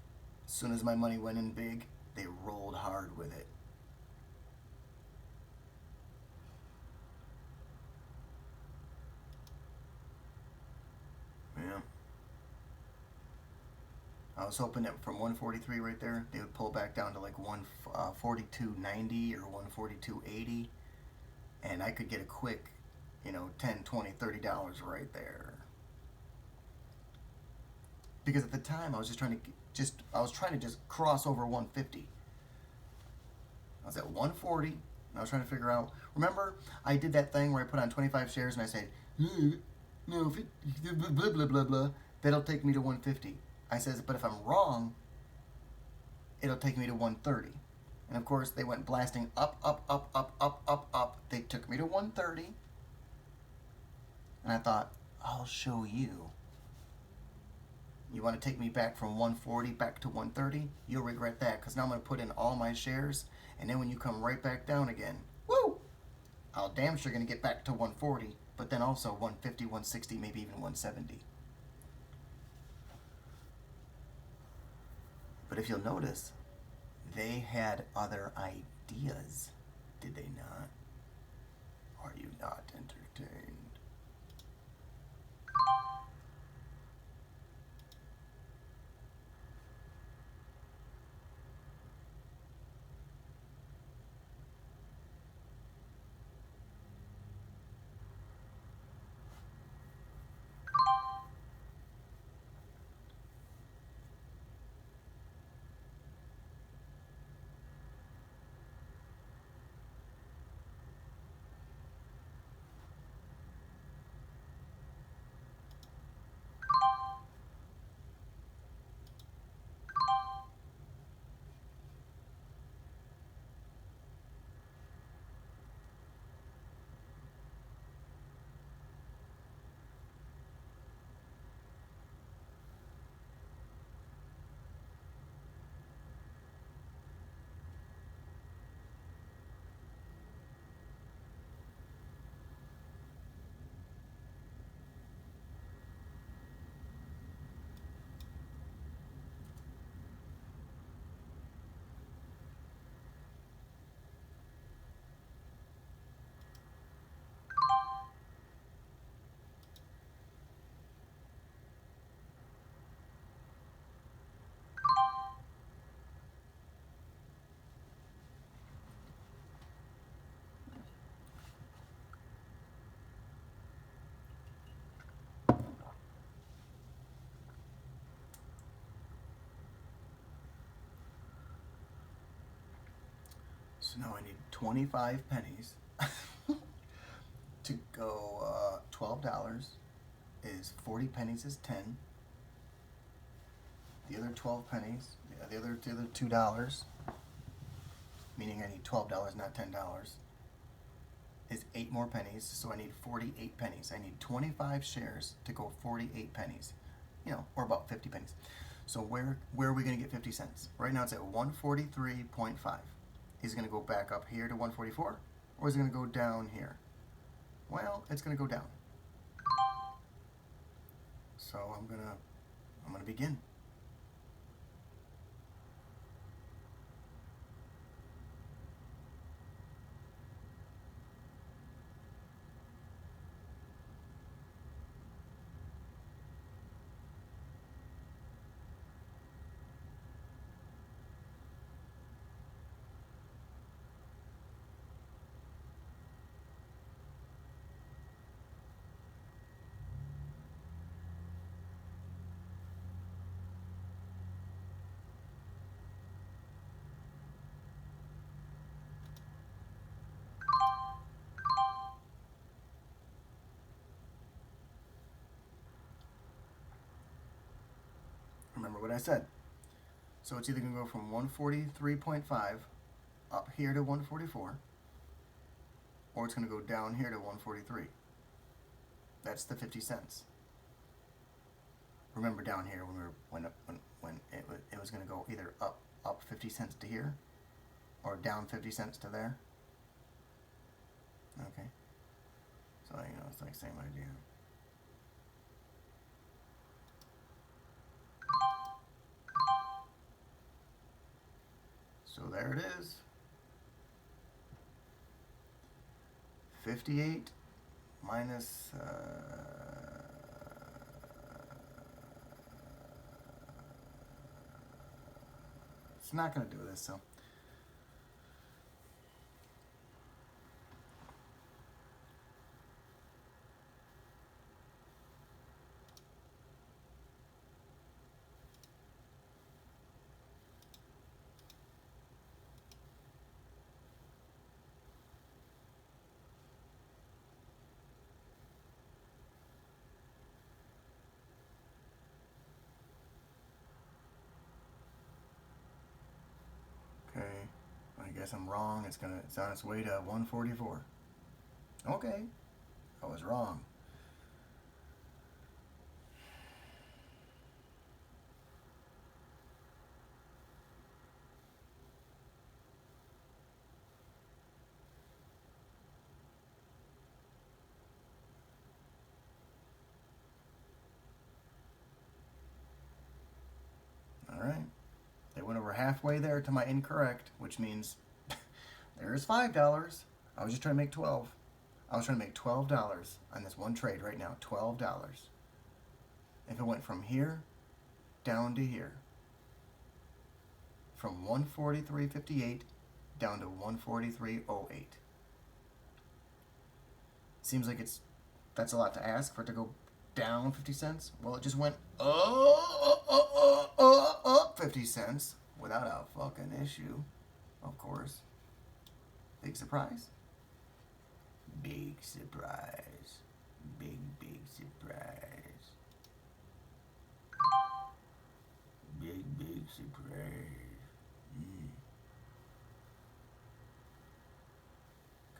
As soon as my money went in big, they rolled hard with it. Yeah. I was hoping that from 143 right there, they would pull back down to like 142.90 or 142.80. And I could get a quick, you know, $10, $20, $30 right there. Because at the time I was just trying to just cross over 150. I was at 140 and I was trying to figure out. Remember, I did that thing where I put on 25 shares and I said, no, if it, blah blah blah blah, that'll take me to 150. I says, but if I'm wrong, it'll take me to 130. And of course, they went blasting up, up, up, up, up, up, up. They took me to 130. And I thought, I'll show you. You want to take me back from 140 back to 130? You'll regret that, because now I'm going to put in all my shares, and then when you come right back down again, woo! I'll damn sure going to get back to 140, but then also 150, 160, maybe even 170. But if you'll notice, they had other ideas, did they not? Are you not entertained? So now I need 25 pennies to go. $12 is 40 pennies is 10. The other 12 pennies, the other $2, meaning I need $12, not $10, is 8 more pennies. So I need 48 pennies. I need 25 shares to go 48 pennies, or about 50 pennies. So where are we going to get 50 cents? Right now it's at 143.5. Is it going to go back up here to 144, or is it going to go down here? Well, it's going to go down. So I'm gonna begin. Remember what I said. So it's either going to go from 143.5 up here to 144, or it's going to go down here to 143. That's the 50 cents. Remember down here when it was going to go either up 50 cents to here, or down 50 cents to there. Okay. So it's like same idea. So there it is. 58 minus it's not going to do this, so okay. I guess I'm wrong. It's on its way to 144. Okay, I was wrong. All right. They went over halfway there to my incorrect, which means there's $5. I was just trying to make 12. I was trying to make $12 on this one trade right now. $12. If it went from here down to here, from 143.58 down to 143.08. Seems like that's a lot to ask for it to go down 50 cents. Well, it just went up 50 cents without a fucking issue, of course. Big surprise. Big surprise. Big surprise. Big surprise.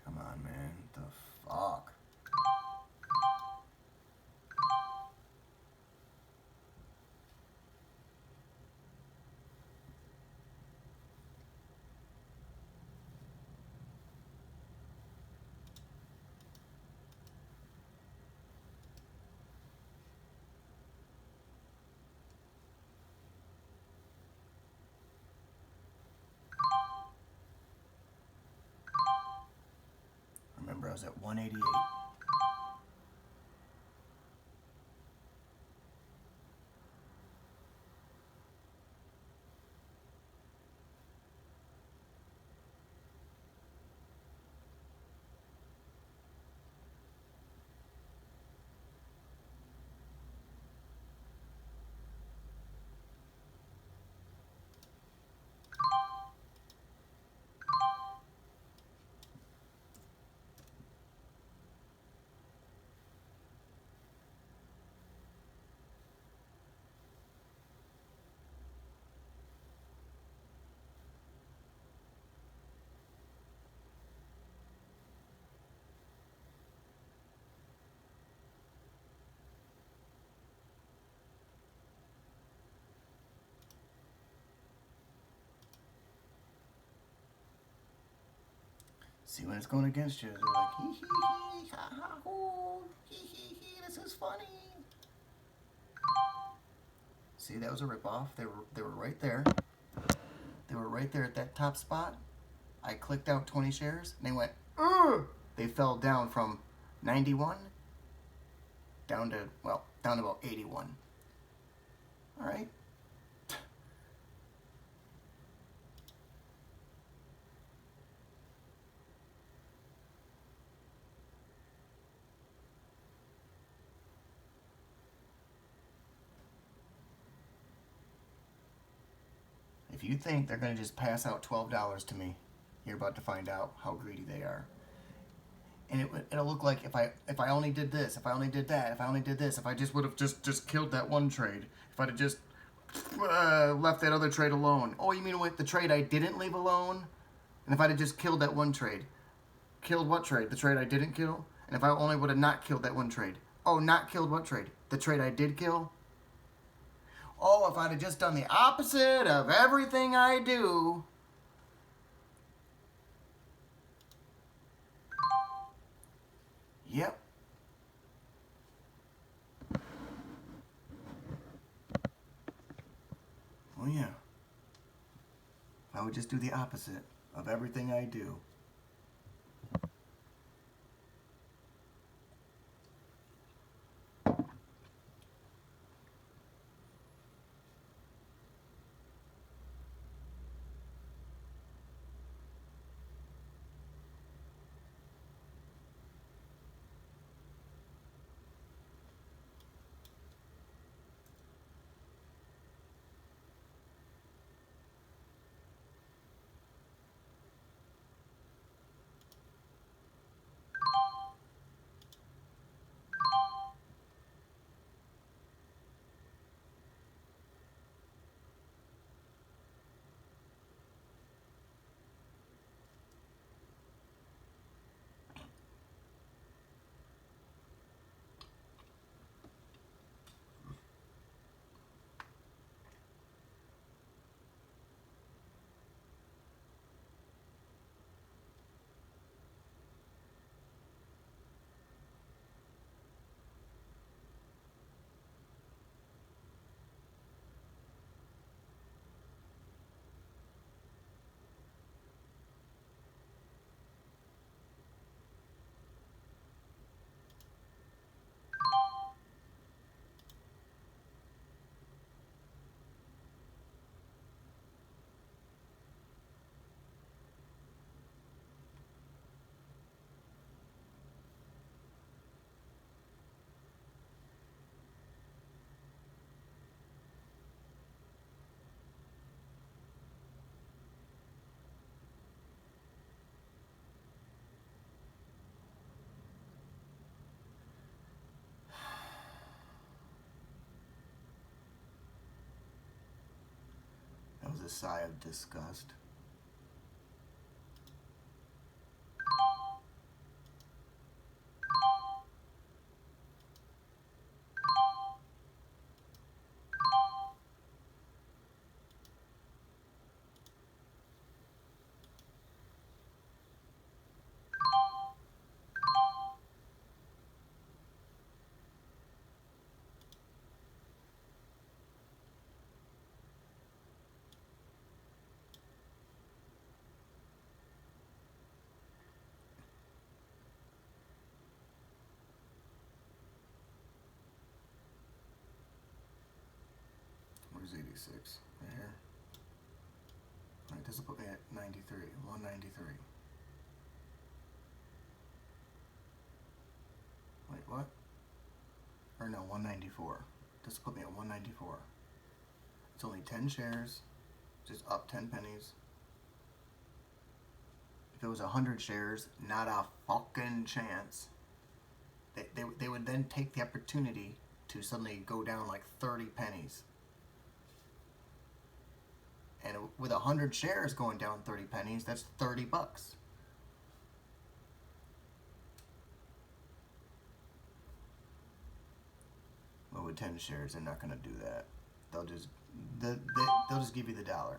Come on, man. The fuck? Remember, I was at 188. See when it's going against you, they're like, hee hee hee, ha ha hoo, hee hee hee, this is funny. See, that was a ripoff. They were right there. They were right there at that top spot. I clicked out 20 shares, and they went, ugh! They fell down from 91 down to, well, down to about 81. All right. If you think they're going to just pass out $12 to me, you're about to find out how greedy they are. And it'll look like if I only did this, if I only did that, if I only did this, if I just would have just killed that one trade, if I'd have just left that other trade alone. Oh, you mean with the trade I didn't leave alone? And if I'd have just killed that one trade. Killed what trade? The trade I didn't kill? And if I only would have not killed that one trade. Oh, not killed what trade? The trade I did kill? Oh, if I'd have just done the opposite of everything I do. Yep. Oh yeah. I would just do the opposite of everything I do. That was a sigh of disgust. Where's 86? Right here. Alright, this will put me at 93. 193. Wait, what? Or no, 194. This will put me at 194. It's only 10 shares. Just up 10 pennies. If it was 100 shares, not a fucking chance. They would then take the opportunity to suddenly go down like 30 pennies. And with 100 shares going down 30 pennies, that's $30. Well, with 10 shares, they're not going to do that. They'll just give you the dollar.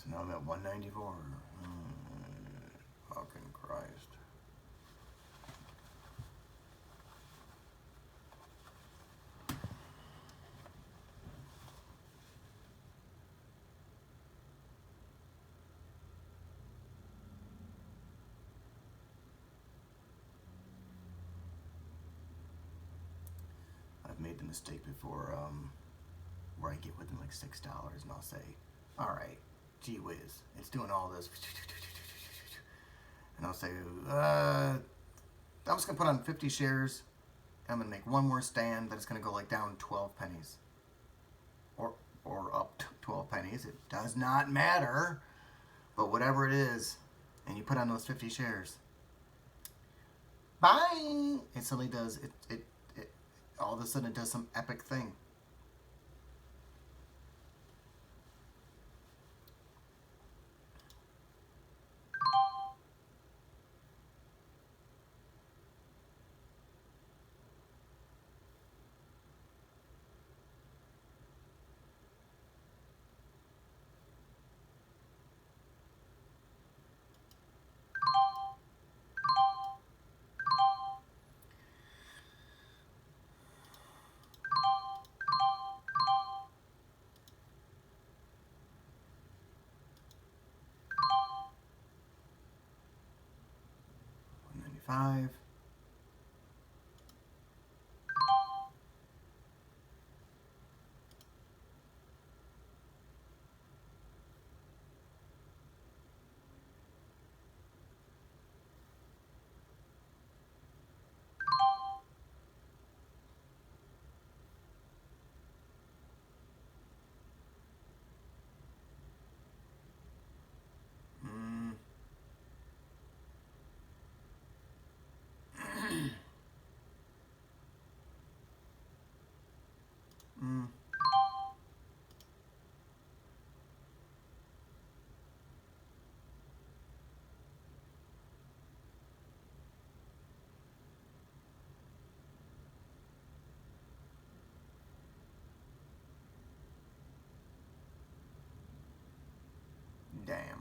So now I'm at 194. Fucking Christ. I've made the mistake before, where I get within like $6 and I'll say, all right, gee whiz, it's doing all this, and I'll say, I'm just gonna put on 50 shares. I'm gonna make one more stand that is gonna go like down 12 pennies, or up 12 pennies. It does not matter, but whatever it is, and you put on those 50 shares, bye. It suddenly does it. All of a sudden, it does some epic thing. $195. Damn.